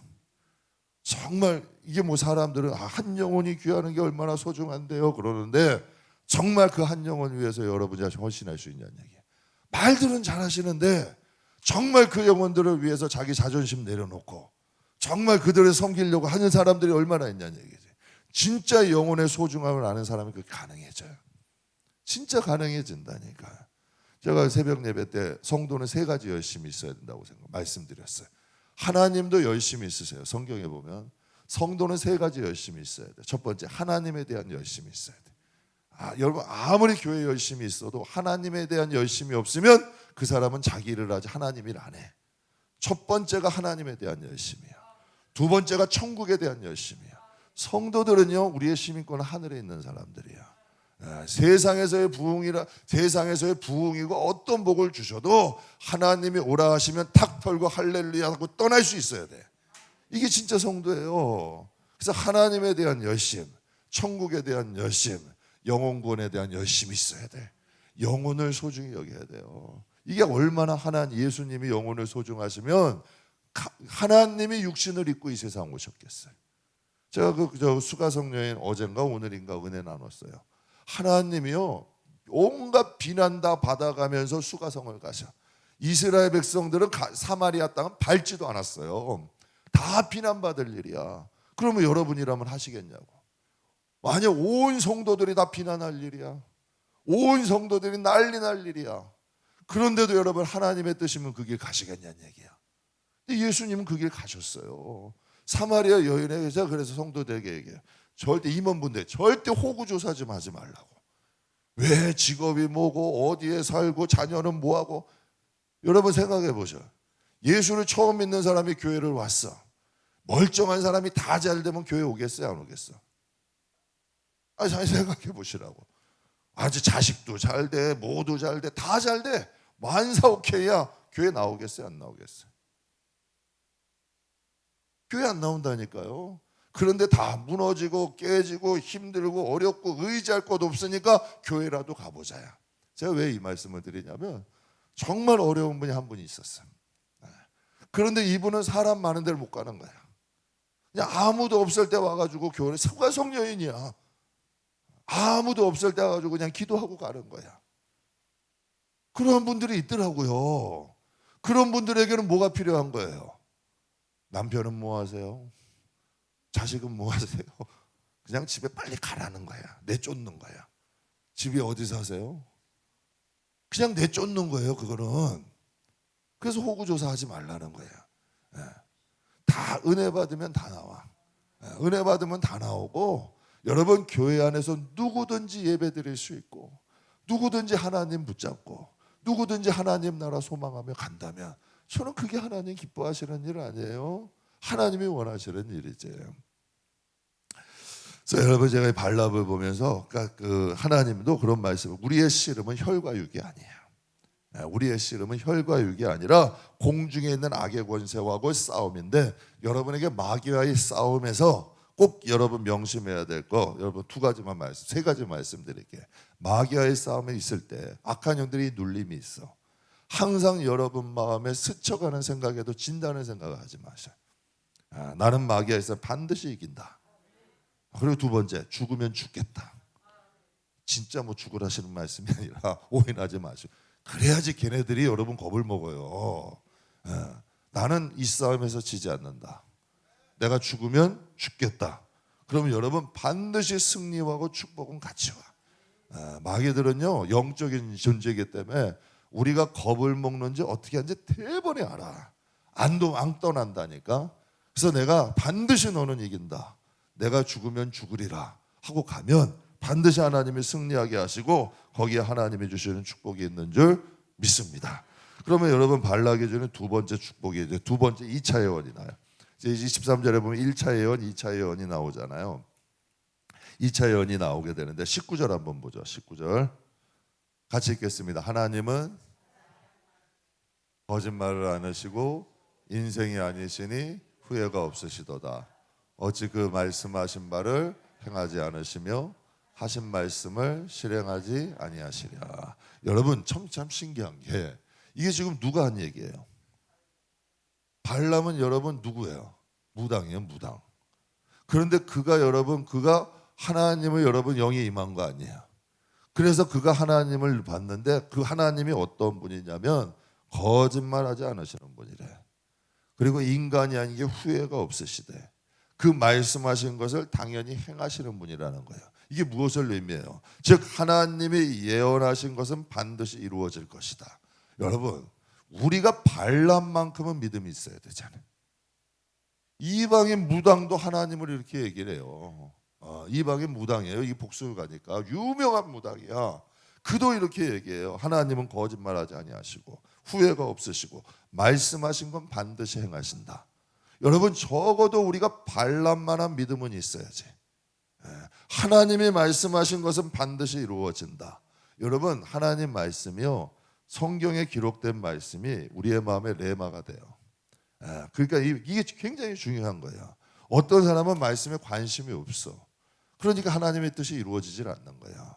정말 이게 뭐 사람들은 한 영혼이 귀하는 게 얼마나 소중한데요 그러는데 정말 그 한 영혼 위해서 여러분이 헌신할 수 있냐는 얘기예요. 말들은 잘하시는데 정말 그 영혼들을 위해서 자기 자존심 내려놓고 정말 그들을 섬기려고 하는 사람들이 얼마나 있냐는 얘기지. 진짜 영혼의 소중함을 아는 사람이 그게 가능해져요. 진짜 가능해진다니까. 제가 새벽 예배 때 성도는 세 가지 열심히 있어야 된다고 말씀드렸어요. 하나님도 열심히 있으세요. 성경에 보면 성도는 세 가지 열심히 있어야 돼. 첫 번째, 하나님에 대한 열심이 있어야 돼. 여러분 아무리 교회 열심히 있어도 하나님에 대한 열심이 없으면 그 사람은 자기 일을 하지 하나님 일 안 해. 첫 번째가 하나님에 대한 열심이야. 두 번째가 천국에 대한 열심이야. 성도들은요, 우리의 시민권은 하늘에 있는 사람들이야. 세상에서의 부흥이고 어떤 복을 주셔도 하나님이 오라 하시면 탁 털고 할렐루야 하고 떠날 수 있어야 돼. 이게 진짜 성도예요. 그래서 하나님에 대한 열심, 천국에 대한 열심, 영혼구원에 대한 열심이 있어야 돼. 영혼을 소중히 여겨야 돼요. 이게 얼마나 예수님이 영혼을 소중하시면 하나님이 육신을 입고 이 세상 오셨겠어요. 제가 수가성 여인 어젠가 오늘인가 은혜 나눴어요. 하나님이요 온갖 비난 다 받아가면서 수가성을 가셔. 이스라엘 백성들은 사마리아 땅은 밟지도 않았어요. 다 비난받을 일이야. 그러면 여러분이라면 하시겠냐고. 만약 온 성도들이 다 비난할 일이야. 온 성도들이 난리 날 일이야. 그런데도 여러분 하나님의 뜻이면 그 길 가시겠냐는 얘기야. 근데 예수님은 그 길 가셨어요. 사마리아 여인에게서 그래서 성도들에게 얘기해요. 절대 임원분들 절대 호구조사 좀 하지 말라고. 왜 직업이 뭐고 어디에 살고 자녀는 뭐하고. 여러분 생각해 보셔. 예수를 처음 믿는 사람이 교회를 왔어. 멀쩡한 사람이 다 잘 되면 교회 오겠어요 안 오겠어? 잘 생각해 보시라고. 아주 자식도 잘 돼, 모두 잘 돼, 다 잘 돼. 만사오케이야. 교회 나오겠어요 안 나오겠어요? 교회 안 나온다니까요. 그런데 다 무너지고 깨지고 힘들고 어렵고 의지할 곳 없으니까 교회라도 가보자야. 제가 왜 이 말씀을 드리냐면 정말 어려운 분이 한 분이 있었어요. 그런데 이분은 사람 많은 데를 못 가는 거야. 그냥 아무도 없을 때 와가지고 교회에 수가성 여인이야. 아무도 없을 때 와가지고 그냥 기도하고 가는 거야. 그런 분들이 있더라고요. 그런 분들에게는 뭐가 필요한 거예요? 남편은 뭐 하세요? 자식은 뭐 하세요? 그냥 집에 빨리 가라는 거야. 내쫓는 거야. 집이 어디 사세요? 그냥 내쫓는 거예요. 그거는. 그래서 호구조사하지 말라는 거예요. 다 은혜 받으면 다 나와. 은혜 받으면 다 나오고 여러분 교회 안에서 누구든지 예배드릴 수 있고 누구든지 하나님 붙잡고 누구든지 하나님 나라 소망하며 간다면 저는 그게 하나님 기뻐하시는 일 아니에요. 하나님이 원하시는 일이지. 그래서 여러분 제가 이 발람을 보면서 그 하나님도 그런 말씀을 우리의 씨름은 혈과 육이 아니에요. 우리의 씨름은 혈과 육이 아니라 공중에 있는 악의 권세와의 싸움인데 여러분에게 마귀와의 싸움에서 꼭 여러분 명심해야 될 거 여러분 세 가지 말씀드릴게요. 마귀와의 싸움에 있을 때 악한 영들이 눌림이 있어. 항상 여러분 마음에 스쳐가는 생각에도 진다는 생각을 하지 마세요. 나는 마귀와에서 반드시 이긴다. 그리고 두 번째, 죽으면 죽겠다. 진짜 뭐 죽으라시는 말씀이 아니라 오해하지 마시고 그래야지 걔네들이 여러분 겁을 먹어요. 나는 이 싸움에서 지지 않는다. 내가 죽으면 죽겠다. 그러면 여러분 반드시 승리하고 축복은 같이 와. 마귀들은요 영적인 존재이기 때문에 우리가 겁을 먹는지 어떻게 하는지 대번에 알아. 안 떠난다니까. 그래서 내가 반드시 너는 이긴다. 내가 죽으면 죽으리라 하고 가면 반드시 하나님이 승리하게 하시고 거기에 하나님이 주시는 축복이 있는 줄 믿습니다. 그러면 여러분 발락이 주는 두 번째 축복이 이제 두 번째 2차 예언이 나요. 이제 23절에 보면 1차 예언, 2차 예언이 나오잖아요. 2차 예언이 나오게 되는데 19절 한번 보죠. 19절 같이 읽겠습니다. 하나님은 거짓말을 안 하시고 인생이 아니시니 후회가 없으시도다. 어찌 그 말씀하신 바를 행하지 않으시며 하신 말씀을 실행하지 아니하시랴. 여러분 참 신기한 게 이게 지금 누가 한 얘기예요? 발람은 여러분 누구예요? 무당이에요, 무당. 그런데 그가 하나님을 여러분 영이 임한 거 아니에요. 그래서 그가 하나님을 봤는데 그 하나님이 어떤 분이냐면 거짓말하지 않으시는 분이래. 그리고 인간이 아닌 게 후회가 없으시대. 그 말씀하신 것을 당연히 행하시는 분이라는 거예요. 이게 무엇을 의미해요? 즉 하나님이 예언하신 것은 반드시 이루어질 것이다. 여러분 우리가 발람만큼은 믿음이 있어야 되잖아요. 이방인 무당도 하나님을 이렇게 얘기를 해요. 이방인 무당이에요. 이 복수가니까 유명한 무당이야. 그도 이렇게 얘기해요. 하나님은 거짓말하지 아니하시고 후회가 없으시고 말씀하신 건 반드시 행하신다. 여러분 적어도 우리가 발람만한 믿음은 있어야지. 하나님이 말씀하신 것은 반드시 이루어진다. 여러분 하나님 말씀이요 성경에 기록된 말씀이 우리의 마음에 레마가 돼요. 그러니까 이게 굉장히 중요한 거예요. 어떤 사람은 말씀에 관심이 없어. 그러니까 하나님의 뜻이 이루어지질 않는 거예요.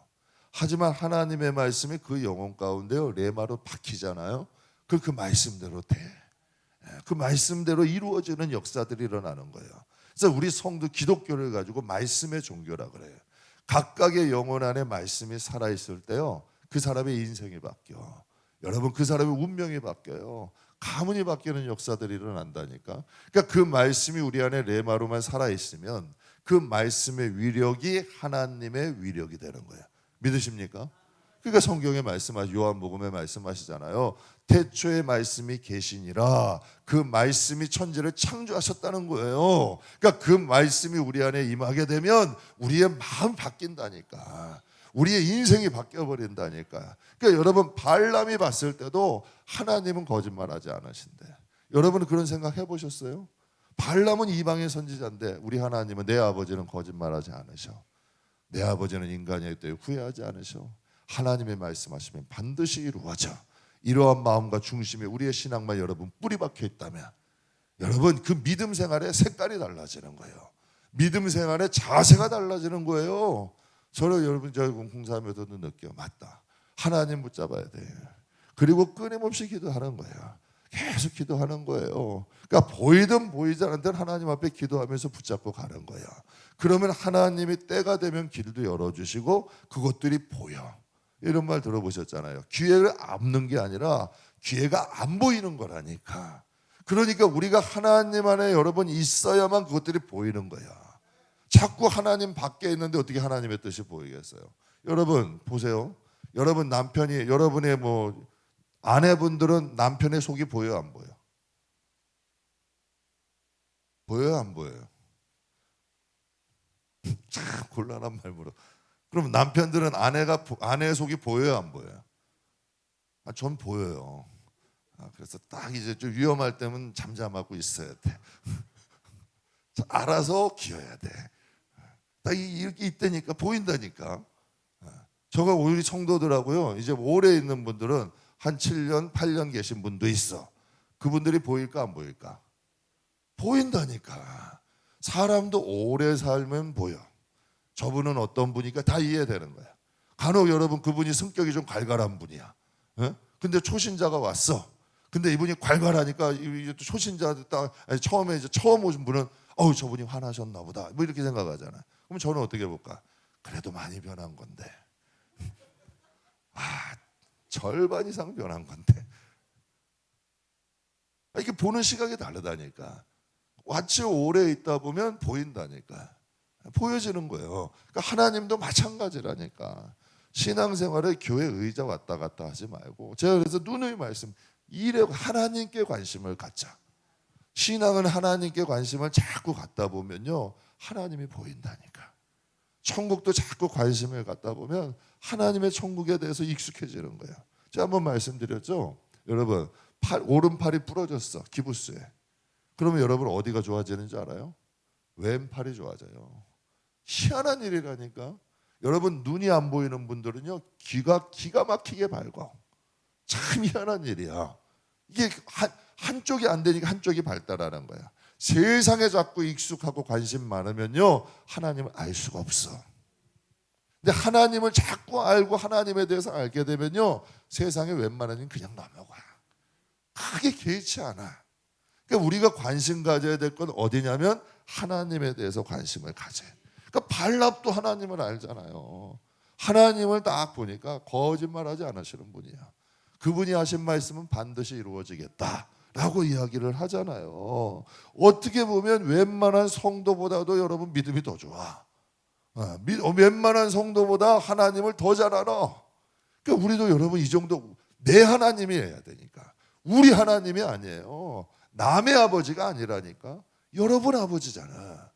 하지만 하나님의 말씀이 그 영혼 가운데요 레마로 박히잖아요. 그 말씀대로 돼. 그 말씀대로 이루어지는 역사들이 일어나는 거예요. 그래서 우리 성도 기독교를 가지고 말씀의 종교라 그래요. 각각의 영혼 안에 말씀이 살아있을 때요 그 사람의 인생이 바뀌어. 여러분 그 사람의 운명이 바뀌어요. 가문이 바뀌는 역사들이 일어난다니까. 그러니까 그 말씀이 우리 안에 레마로만 살아있으면 그 말씀의 위력이 하나님의 위력이 되는 거예요. 믿으십니까? 그러니까 성경에 요한복음에 말씀하시잖아요. 태초에 말씀이 계시니라. 그 말씀이 천지를 창조하셨다는 거예요. 그러니까 그 말씀이 우리 안에 임하게 되면 우리의 마음 바뀐다니까. 우리의 인생이 바뀌어버린다니까. 그러니까 여러분 발람이 봤을 때도 하나님은 거짓말하지 않으신대. 여러분은 그런 생각 해보셨어요? 발람은 이방의 선지자인데 우리 하나님은 내 아버지는 거짓말하지 않으셔. 내 아버지는 인간이기 때문에 후회하지 않으셔. 하나님의 말씀하시면 반드시 이루어져. 이러한 마음과 중심에 우리의 신앙만 여러분 뿌리 박혀 있다면 여러분 그 믿음 생활의 색깔이 달라지는 거예요. 믿음 생활의 자세가 달라지는 거예요. 저는 여러분 저희 공사하면서도 느껴. 맞다. 하나님 붙잡아야 돼. 그리고 끊임없이 기도하는 거예요. 계속 기도하는 거예요. 그러니까 보이든 보이지 않든 하나님 앞에 기도하면서 붙잡고 가는 거예요. 그러면 하나님이 때가 되면 길도 열어주시고 그것들이 보여. 이런 말 들어보셨잖아요. 기회를 앞는 게 아니라 기회가 안 보이는 거라니까. 그러니까 우리가 하나님 안에 여러분 있어야만 그것들이 보이는 거야. 자꾸 하나님 밖에 있는데 어떻게 하나님의 뜻이 보이겠어요? 여러분 보세요. 여러분 남편이 여러분의 아내분들은 남편의 속이 보여요, 안 보여요? 보여요, 안 보여요? 참 곤란한 말 물어. 그럼 남편들은 아내의 속이 보여요, 안 보여요? 전 보여요. 그래서 딱 이제 좀 위험할 때면 잠잠하고 있어야 돼. 알아서 기어야 돼. 딱 이렇게 있다니까, 보인다니까. 저가 우리 성도들하고요, 이제 오래 있는 분들은 한 7년, 8년 계신 분도 있어. 그분들이 보일까 안 보일까? 보인다니까. 사람도 오래 살면 보여. 저분은 어떤 분이니까 다 이해되는 거야. 간혹 여러분 그분이 성격이 좀 괄괄한 분이야. 근데 초신자가 왔어. 근데 이분이 괄괄하니까 초신자 처음에 이제 처음 오신 분은 저분이 화나셨나 보다. 뭐 이렇게 생각하잖아. 그럼 저는 어떻게 볼까? 그래도 많이 변한 건데. 절반 이상 변한 건데. 이렇게 보는 시각이 다르다니까. 같이 오래 있다 보면 보인다니까. 보여지는 거예요. 그러니까 하나님도 마찬가지라니까. 신앙생활에 교회 의자 왔다 갔다 하지 말고, 제가 그래서 누누이 말씀, 일에 하나님께 관심을 갖자. 신앙은 하나님께 관심을 자꾸 갖다 보면요, 하나님이 보인다니까. 천국도 자꾸 관심을 갖다 보면 하나님의 천국에 대해서 익숙해지는 거예요. 제가 한번 말씀드렸죠. 여러분, 오른팔이 부러졌어, 기부스에. 그러면 여러분 어디가 좋아지는지 알아요? 왼팔이 좋아져요. 희한한 일이라니까. 여러분 눈이 안 보이는 분들은요, 귀가 기가 막히게 밝아. 참 희한한 일이야. 이게 한쪽이 안 되니까 한쪽이 발달하는 거야. 세상에 자꾸 익숙하고 관심 많으면요, 하나님을 알 수가 없어. 근데 하나님을 자꾸 알고 하나님에 대해서 알게 되면요, 세상에 웬만한 일 그냥 넘어가. 크게 개의치 않아. 그러니까 우리가 관심 가져야 될 건 어디냐면 하나님에 대해서 관심을 가져야 돼. 그러니까 발랍도 하나님을 알잖아요. 하나님을 딱 보니까 거짓말하지 않으시는 분이야. 그분이 하신 말씀은 반드시 이루어지겠다라고 이야기를 하잖아요. 어떻게 보면 웬만한 성도보다도 여러분 믿음이 더 좋아. 웬만한 성도보다 하나님을 더 잘 알아. 그러니까 우리도 여러분 이 정도, 내 하나님이 해야 되니까. 우리 하나님이 아니에요. 남의 아버지가 아니라니까. 여러분 아버지잖아.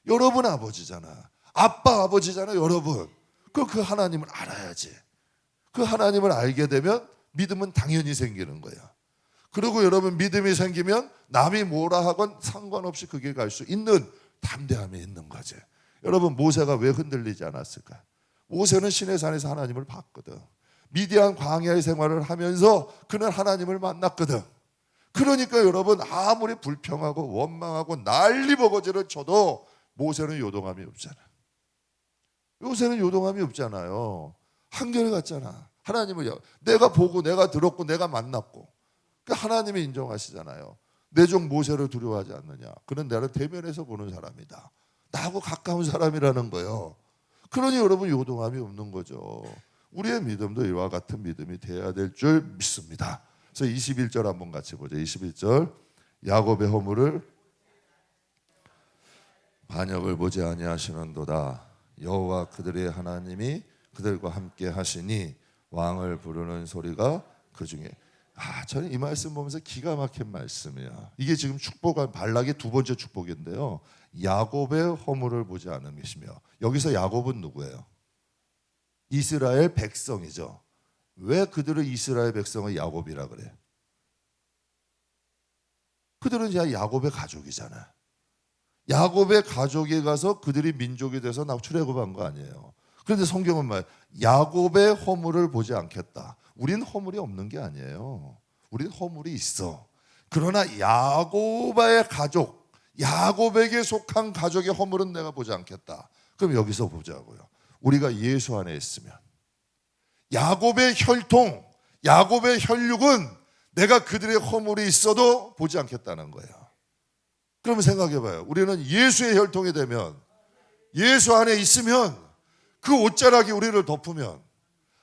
여러분 아버지잖아. 아빠 아버지잖아, 여러분. 그 하나님을 알아야지. 그 하나님을 알게 되면 믿음은 당연히 생기는 거야. 그리고 여러분 믿음이 생기면 남이 뭐라 하건 상관없이 그 길 갈 수 있는 담대함이 있는 거지. 여러분 모세가 왜 흔들리지 않았을까? 모세는 시내산에서 하나님을 봤거든. 미디안 광야의 생활을 하면서 그는 하나님을 만났거든. 그러니까 여러분 아무리 불평하고 원망하고 난리버거지를 쳐도 모세는 요동함이 없잖아. 요새는 요동함이 없잖아요. 한결같잖아. 하나님을 내가 보고 내가 들었고 내가 만났고, 그러니까 하나님이 인정하시잖아요. 내 종 모세를 두려워하지 않느냐. 그는 나를 대면에서 보는 사람이다. 나하고 가까운 사람이라는 거예요. 그러니 여러분 요동함이 없는 거죠. 우리의 믿음도 이와 같은 믿음이 돼야 될 줄 믿습니다. 그래서 21절 한번 같이 보죠. 21절, 야곱의 허물을 반역을 보지 아니하시는도다. 여호와 그들의 하나님이 그들과 함께 하시니 왕을 부르는 소리가 그 중에. 저는 이 말씀 보면서 기가 막힌 말씀이야. 이게 지금 축복한 발락의 두 번째 축복인데요. 야곱의 허물을 보지 않으시며. 여기서 야곱은 누구예요? 이스라엘 백성이죠. 왜 그들은 이스라엘 백성을 야곱이라 그래? 그들은 이제 야곱의 가족이잖아. 야곱의 가족에 가서 그들이 민족이 돼서 출애굽한 거 아니에요. 그런데 성경은 말 야곱의 허물을 보지 않겠다. 우린 허물이 없는 게 아니에요. 우린 허물이 있어. 그러나 야곱의 가족, 야곱에게 속한 가족의 허물은 내가 보지 않겠다. 그럼 여기서 보자고요. 우리가 예수 안에 있으면 야곱의 혈통, 야곱의 혈육은 내가 그들의 허물이 있어도 보지 않겠다는 거예요. 그러면 생각해봐요. 우리는 예수의 혈통이 되면, 예수 안에 있으면, 그 옷자락이 우리를 덮으면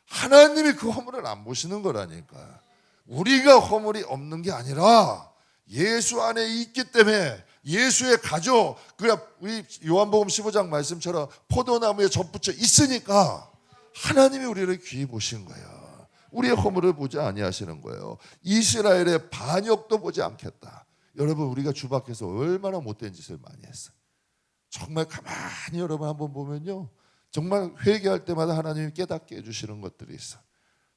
하나님이 그 허물을 안 보시는 거라니까. 우리가 허물이 없는 게 아니라 예수 안에 있기 때문에, 예수의 가족, 그냥 우리 요한복음 15장 말씀처럼 포도나무에 젖붙여 있으니까 하나님이 우리를 귀히 보신 거예요. 우리의 허물을 보지 아니하시는 거예요. 이스라엘의 반역도 보지 않겠다. 여러분 우리가 주 밖에서 얼마나 못된 짓을 많이 했어요. 정말 가만히 여러분 한번 보면요, 정말 회개할 때마다 하나님이 깨닫게 해주시는 것들이 있어.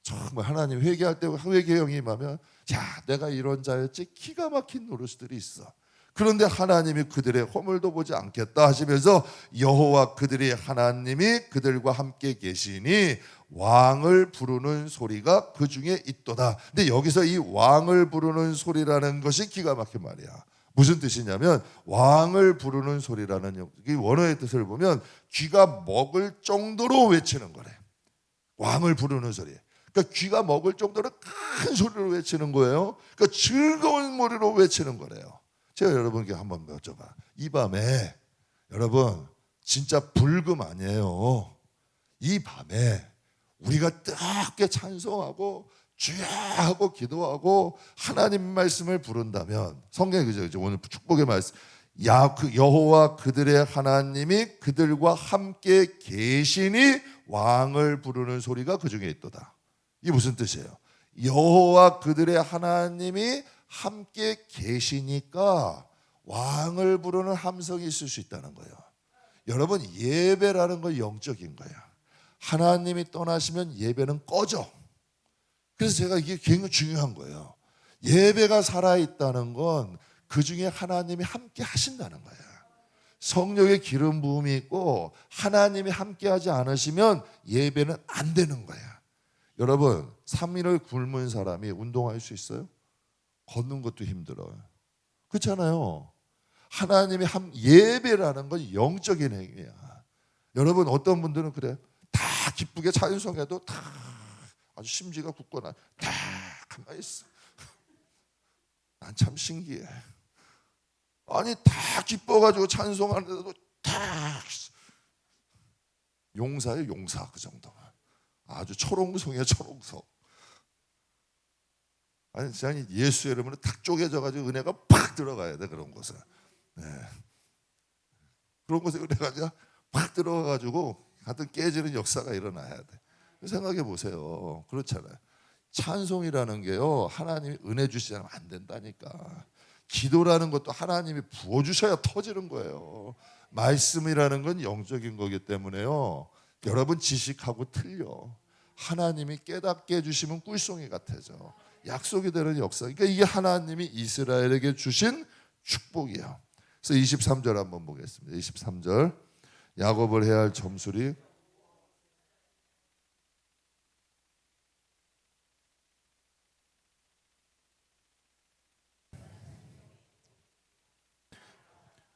정말 하나님 회개할 때 회개형이 임하면, 자, 내가 이런 자였지, 기가 막힌 노릇들이 있어. 그런데 하나님이 그들의 허물도 보지 않겠다 하시면서 여호와 그들의 하나님이 그들과 함께 계시니 왕을 부르는 소리가 그 중에 있도다. 근데 여기서 이 왕을 부르는 소리라는 것이 기가 막힌 말이야. 무슨 뜻이냐면, 왕을 부르는 소리라는 이 원어의 뜻을 보면 귀가 먹을 정도로 외치는 거래. 왕을 부르는 소리. 그러니까 귀가 먹을 정도로 큰 소리로 외치는 거예요. 그러니까 즐거운 머리로 외치는 거래요. 제가 여러분께 한번 여쭤봐. 이 밤에 여러분 진짜 불금 아니에요. 이 밤에 우리가 뜨겁게 찬송하고 주야 하고 기도하고 하나님 말씀을 부른다면, 성경에 그죠? 오늘 축복의 말씀, 여호와 그들의 하나님이 그들과 함께 계시니 왕을 부르는 소리가 그 중에 있도다. 이게 무슨 뜻이에요? 여호와 그들의 하나님이 함께 계시니까 왕을 부르는 함성이 있을 수 있다는 거예요. 여러분, 예배라는 건 영적인 거예요. 하나님이 떠나시면 예배는 꺼져. 그래서 제가 이게 굉장히 중요한 거예요. 예배가 살아있다는 건 그 중에 하나님이 함께 하신다는 거예요. 성령의 기름 부음이 있고 하나님이 함께 하지 않으시면 예배는 안 되는 거예요. 여러분, 3일을 굶은 사람이 운동할 수 있어요? 걷는 것도 힘들어요. 그렇잖아요. 하나님이 예배라는 건 영적인 행위야. 여러분, 어떤 분들은 그래, 다 기쁘게 찬송해도 다 아주 심지가 굳거나 다 가만히 있어. 난 참 신기해. 아니, 다 기뻐가지고 찬송하는데도 다 용사예요, 용사. 그 정도면 아주 초롱성이에요, 초롱성. 아니, 진짜 예수의 이름으로 탁 쪼개져가지고 은혜가 팍 들어가야 돼. 그런 곳은, 네. 그런 곳에 은혜가 팍 들어가가지고 하여튼 깨지는 역사가 일어나야 돼. 생각해 보세요. 그렇잖아요. 찬송이라는 게요, 하나님이 은혜 주시지 않으면 안 된다니까. 기도라는 것도 하나님이 부어주셔야 터지는 거예요. 말씀이라는 건 영적인 거기 때문에요, 여러분 지식하고 틀려. 하나님이 깨닫게 해주시면 꿀송이 같아져. 약속이 되는 역사. 그러니까 이게 하나님이 이스라엘에게 주신 축복이야. 그래서 23절 한번 보겠습니다. 23절, 야곱을 해야 할 점술이,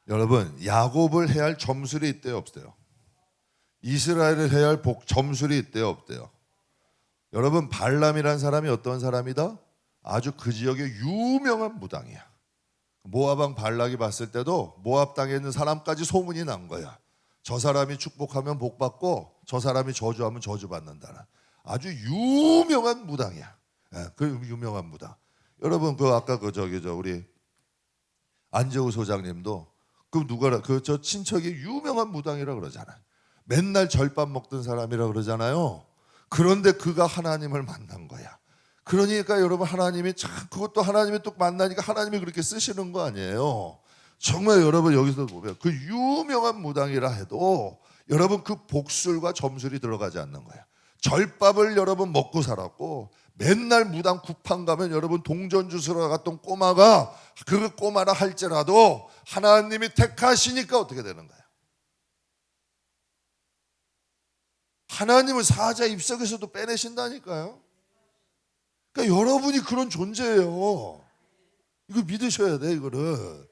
여러분, 야곱을 해야 할 점술이 있대요, 없대요? 이스라엘을 해야 할 점술이 있대요, 없대요? 여러분, 발람이란 사람이 어떤 사람이다? 아주 그 지역의 유명한 무당이야. 모압 왕 발락이 봤을 때도 모압 땅에 있는 사람까지 소문이 난 거야. 저 사람이 축복하면 복 받고 저 사람이 저주하면 저주 받는다는 아주 유명한 무당이야. 예, 그 유명한 무당. 여러분, 그 아까 우리 안재우 소장님도 저 친척이 유명한 무당이라 그러잖아요. 맨날 절밥 먹던 사람이라 그러잖아요. 그런데 그가 하나님을 만난 거야. 그러니까 여러분, 하나님이 참, 그것도 하나님이 또 만나니까 하나님이 그렇게 쓰시는 거 아니에요. 정말 여러분, 여기서 보면 그 유명한 무당이라 해도 여러분, 그 복술과 점술이 들어가지 않는 거야. 절밥을 여러분 먹고 살았고, 맨날 무당 구판 가면 여러분, 동전 주스러 갔던 꼬마가 그 꼬마라 할지라도 하나님이 택하시니까 어떻게 되는 거야? 하나님은 사자 입속에서도 빼내신다니까요. 그러니까 여러분이 그런 존재예요. 이거 믿으셔야 돼. 이거를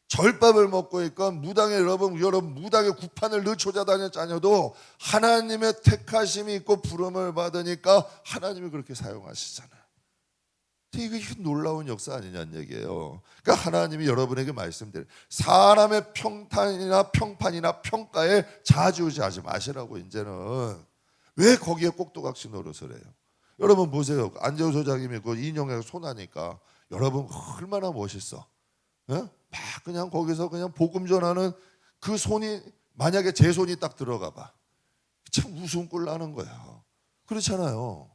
절밥을 먹고 있건 무당에 여러분 무당의 구판을 늘 찾아다녀도 하나님의 택하심이 있고 부름을 받으니까 하나님이 그렇게 사용하시잖아요. 이게 놀라운 역사 아니냐는 얘기예요. 그러니까 하나님이 여러분에게 말씀드려요. 사람의 평탄이나 평판이나 평가에 좌지우지하지 마시라고. 이제는 왜 거기에 꼭두각시 노릇을 해요? 여러분 보세요. 안재우 소장님이 그 인형에 손하니까 여러분 얼마나 멋있어. 예? 막 그냥 거기서 그냥 복음 전하는 그 손이, 만약에 제 손이 딱 들어가 봐, 참 웃음꼴 나는 거야. 그렇잖아요.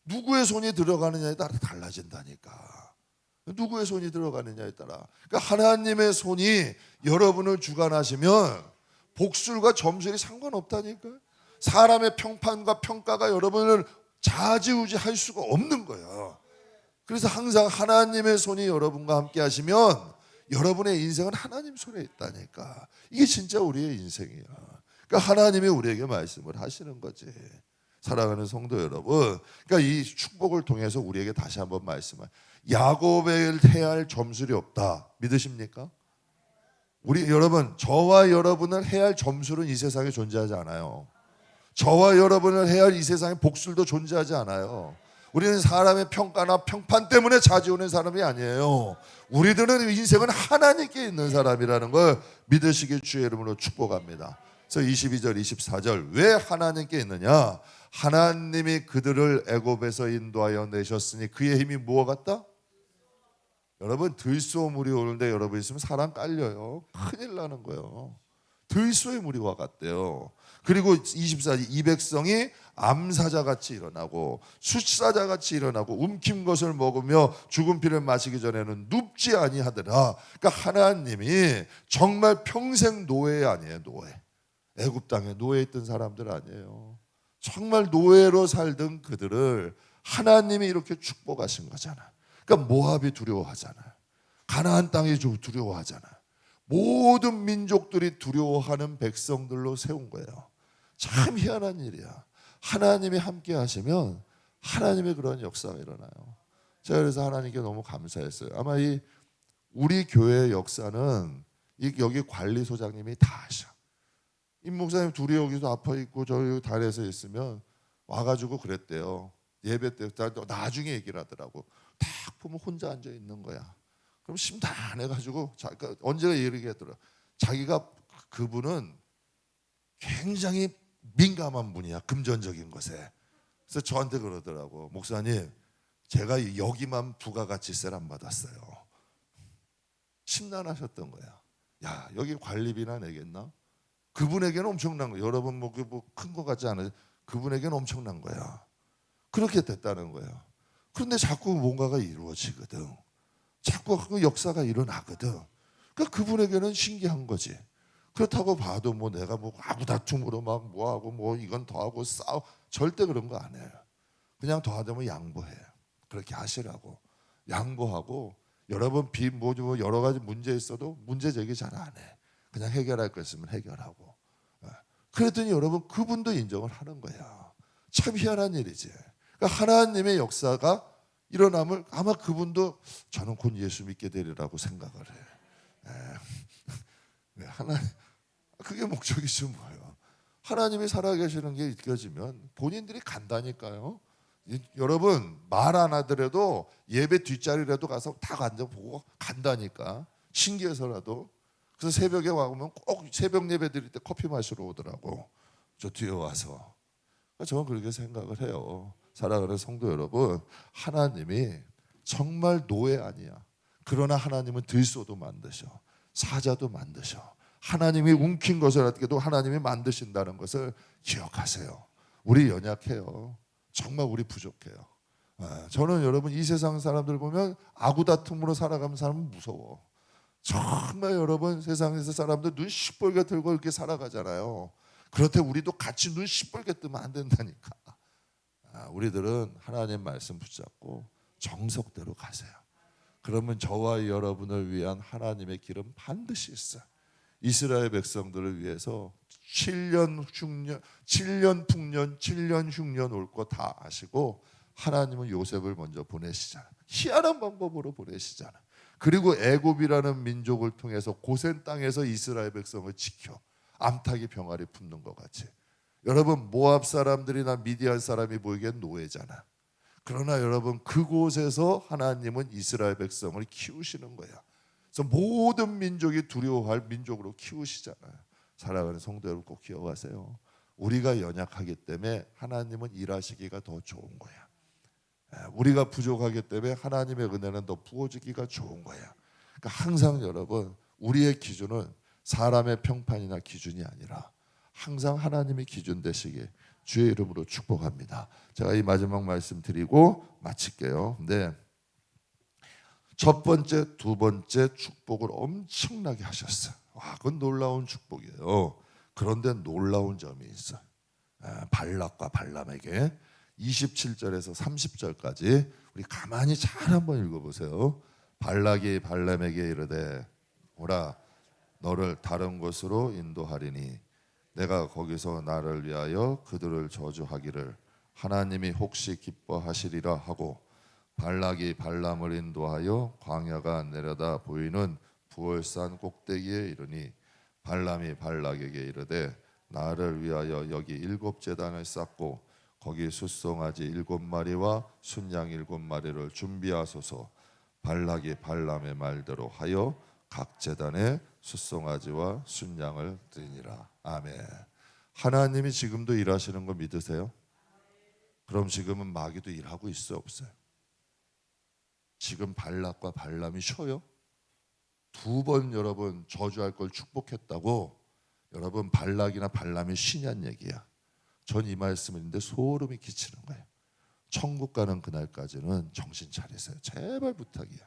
누구의 손이 들어가느냐에 따라 달라진다니까. 누구의 손이 들어가느냐에 따라. 그러니까 하나님의 손이 여러분을 주관하시면 복술과 점술이 상관없다니까요. 사람의 평판과 평가가 여러분을 좌지우지할 수가 없는 거예요. 그래서 항상 하나님의 손이 여러분과 함께 하시면 여러분의 인생은 하나님 손에 있다니까. 이게 진짜 우리의 인생이야. 그러니까 하나님이 우리에게 말씀을 하시는 거지. 사랑하는 성도 여러분, 그러니까 이 축복을 통해서 우리에게 다시 한번 말씀을, 야곱에 해야 할 점술이 없다. 믿으십니까? 우리 여러분, 저와 여러분을 해야 할 점술은 이 세상에 존재하지 않아요. 저와 여러분을 해야 할 이 세상에 복술도 존재하지 않아요. 우리는 사람의 평가나 평판 때문에 자지우는 사람이 아니에요. 우리들은 인생은 하나님께 있는 사람이라는 걸 믿으시길 주의 이름으로 축복합니다. 그래서 22절 24절 왜 하나님께 있느냐? 하나님이 그들을 애굽에서 인도하여 내셨으니 그의 힘이 무엇 같다? 여러분, 들소물이 오는데 여러분 있으면 사람 깔려요. 큰일 나는 거예요. 들소의 무리와 같대요. 그리고 24절 이 백성이 암사자같이 일어나고 숫사자같이 일어나고 움킨 것을 먹으며 죽은 피를 마시기 전에는 눕지 아니하더라. 그러니까 하나님이 정말 평생 노예 아니에요. 노예. 애굽 땅에 노예에 있던 사람들 아니에요. 정말 노예로 살던 그들을 하나님이 이렇게 축복하신 거잖아. 그러니까 모압이 두려워하잖아. 가나안 땅이 두려워하잖아. 모든 민족들이 두려워하는 백성들로 세운 거예요. 참 희한한 일이야. 하나님이 함께 하시면 하나님의 그런 역사가 일어나요. 제가 그래서 하나님께 너무 감사했어요. 아마 이 우리 교회의 역사는 여기 관리소장님이 다 하셔. 임 목사님 둘이 여기서 아파 있고 저 여기 달에서 있으면 와가지고 그랬대요. 예배 때 나중에 얘기를 하더라고. 딱 보면 혼자 앉아 있는 거야. 그럼 심란해가지고 언제가 얘기하더라. 자기가 그분은 굉장히 민감한 분이야. 금전적인 것에. 그래서 저한테 그러더라고. 목사님, 제가 여기만 부가가치세를 안 받았어요. 심란하셨던 거야. 야, 여기 관리비나 내겠나? 그분에게는 엄청난 거야. 여러분 큰 거 같지 않아요? 그분에게는 엄청난 거야. 그렇게 됐다는 거예요. 그런데 자꾸 뭔가가 이루어지거든. 자꾸 그 역사가 일어나거든. 그러니까 그분에게는 신기한 거지. 그렇다고 봐도 뭐 내가 뭐 아구다툼으로 막 뭐하고 뭐 이건 더하고 싸워 절대 그런 거 안 해요. 그냥 더하다면 양보해. 그렇게 하시라고. 양보하고 여러분 뭐 여러 가지 문제 있어도 문제 제기 잘 안 해. 그냥 해결할 거 있으면 해결하고. 그랬더니 여러분 그분도 인정을 하는 거야. 참 희한한 일이지. 그러니까 하나님의 역사가 일어남을 아마 그분도 저는 곧 예수 믿게 되리라고 생각을 해. 하나님, 그게 목적이죠 뭐예요. 하나님이 살아계시는 게 느껴지면 본인들이 간다니까요. 여러분 말 안 하더라도 예배 뒷자리라도 가서 다 앉아보고 간다니까. 신기해서라도. 그래서 새벽에 와보면 꼭 새벽 예배 드릴 때 커피 마시러 오더라고. 저 뒤에 와서. 저는 그렇게 생각을 해요. 사랑하는 성도 여러분, 하나님이 정말 노예 아니야. 그러나 하나님은 들소도 만드셔. 사자도 만드셔. 하나님이 움킨 것을 어떻게도 하나님이 만드신다는 것을 기억하세요. 우리 연약해요. 정말 우리 부족해요. 저는 여러분 이 세상 사람들 보면 아구다툼으로 살아가는 사람은 무서워. 정말 여러분 세상에서 사람들 눈 시뻘게 들고 이렇게 살아가잖아요. 그렇대 우리도 같이 눈 시뻘게 뜨면 안 된다니까. 우리들은 하나님 말씀 붙잡고 정석대로 가세요. 그러면 저와 여러분을 위한 하나님의 길은 반드시 있어요. 이스라엘 백성들을 위해서 7년 흉년, 7년 풍년, 7년 흉년 올 거 다 아시고 하나님은 요셉을 먼저 보내시잖아요. 희한한 방법으로 보내시잖아요. 그리고 애굽이라는 민족을 통해서 고센 땅에서 이스라엘 백성을 지켜 암탉이 병아리 품는 것 같이. 여러분 모압 사람들이나 미디안 사람이 보이기엔 노예잖아. 그러나 여러분 그곳에서 하나님은 이스라엘 백성을 키우시는 거야. 그래서 모든 민족이 두려워할 민족으로 키우시잖아요. 사랑하는 성도 여러분 꼭 기억하세요. 우리가 연약하기 때문에 하나님은 일하시기가 더 좋은 거야. 우리가 부족하기 때문에 하나님의 은혜는 더 부어지기가 좋은 거야. 그러니까 항상 여러분 우리의 기준은 사람의 평판이나 기준이 아니라 항상 하나님의 기준 되시길 주의 이름으로 축복합니다. 제가 이 마지막 말씀 드리고 마칠게요. 네. 첫 번째, 두 번째 축복을 엄청나게 하셨어요. 와, 그건 놀라운 축복이에요. 그런데 놀라운 점이 있어요. 발락과 발람에게 27절에서 30절까지 우리 가만히 잘 한번 읽어보세요. 발락이 발람에게 이르되 오라 너를 다른 곳으로 인도하리니 내가 거기서 나를 위하여 그들을 저주하기를 하나님이 혹시 기뻐하시리라 하고 발락이 발람을 인도하여 광야가 내려다 보이는 부월산 꼭대기에 이르니 발람이 발락에게 이르되 나를 위하여 여기 7제단을 쌓고 거기 숫송아지 7마리와 순양 7마리를 준비하소서. 발락이 발람의 말대로 하여 각 제단에 숫송아지와 순양을 드리니라. 아멘. 하나님이 지금도 일하시는 거 믿으세요? 그럼 지금은 마귀도 일하고 있어요, 없어요? 지금 발락과 발람이 쉬어요? 2번 여러분 저주할 걸 축복했다고 여러분 발락이나 발람이 쉬냐는 얘기야. 전 이 말씀인데 소름이 끼치는 거예요. 천국 가는 그날까지는 정신 차리세요. 제발 부탁이야.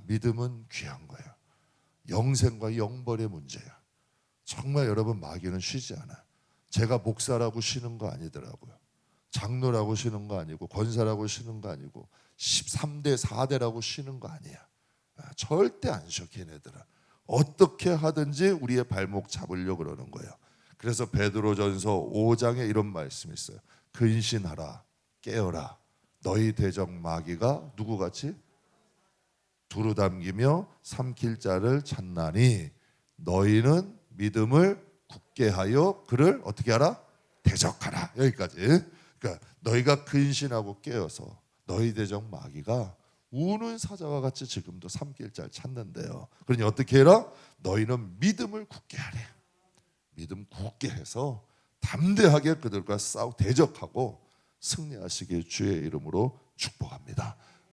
믿음은 귀한 거예요. 영생과 영벌의 문제야. 정말 여러분 마귀는 쉬지 않아요. 제가 목사라고 쉬는 거 아니더라고요. 장로라고 쉬는 거 아니고 권사라고 쉬는 거 아니고 13대 4대라고 쉬는 거 아니야. 절대 안 쉬어 걔네들은. 어떻게 하든지 우리의 발목 잡으려고 그러는 거예요. 그래서 베드로전서 5장에 이런 말씀이 있어요. 근신하라 깨어라 너희 대적 마귀가 누구같이 두루담기며 삼킬 자를 찾나니 너희는 믿음을 굳게 하여 그를 어떻게 하라? 대적하라. 여기까지. 그러니까 너희가 근신하고 깨어서 너희 대적 마귀가 우는 사자와 같이 지금도 삼킬 자를 찾는데요. 그러니 어떻게 해라? 너희는 믿음을 굳게 하래. 믿음 굳게 해서 담대하게 그들과 싸우 대적하고 승리하시길 주의 이름으로 축복합니다.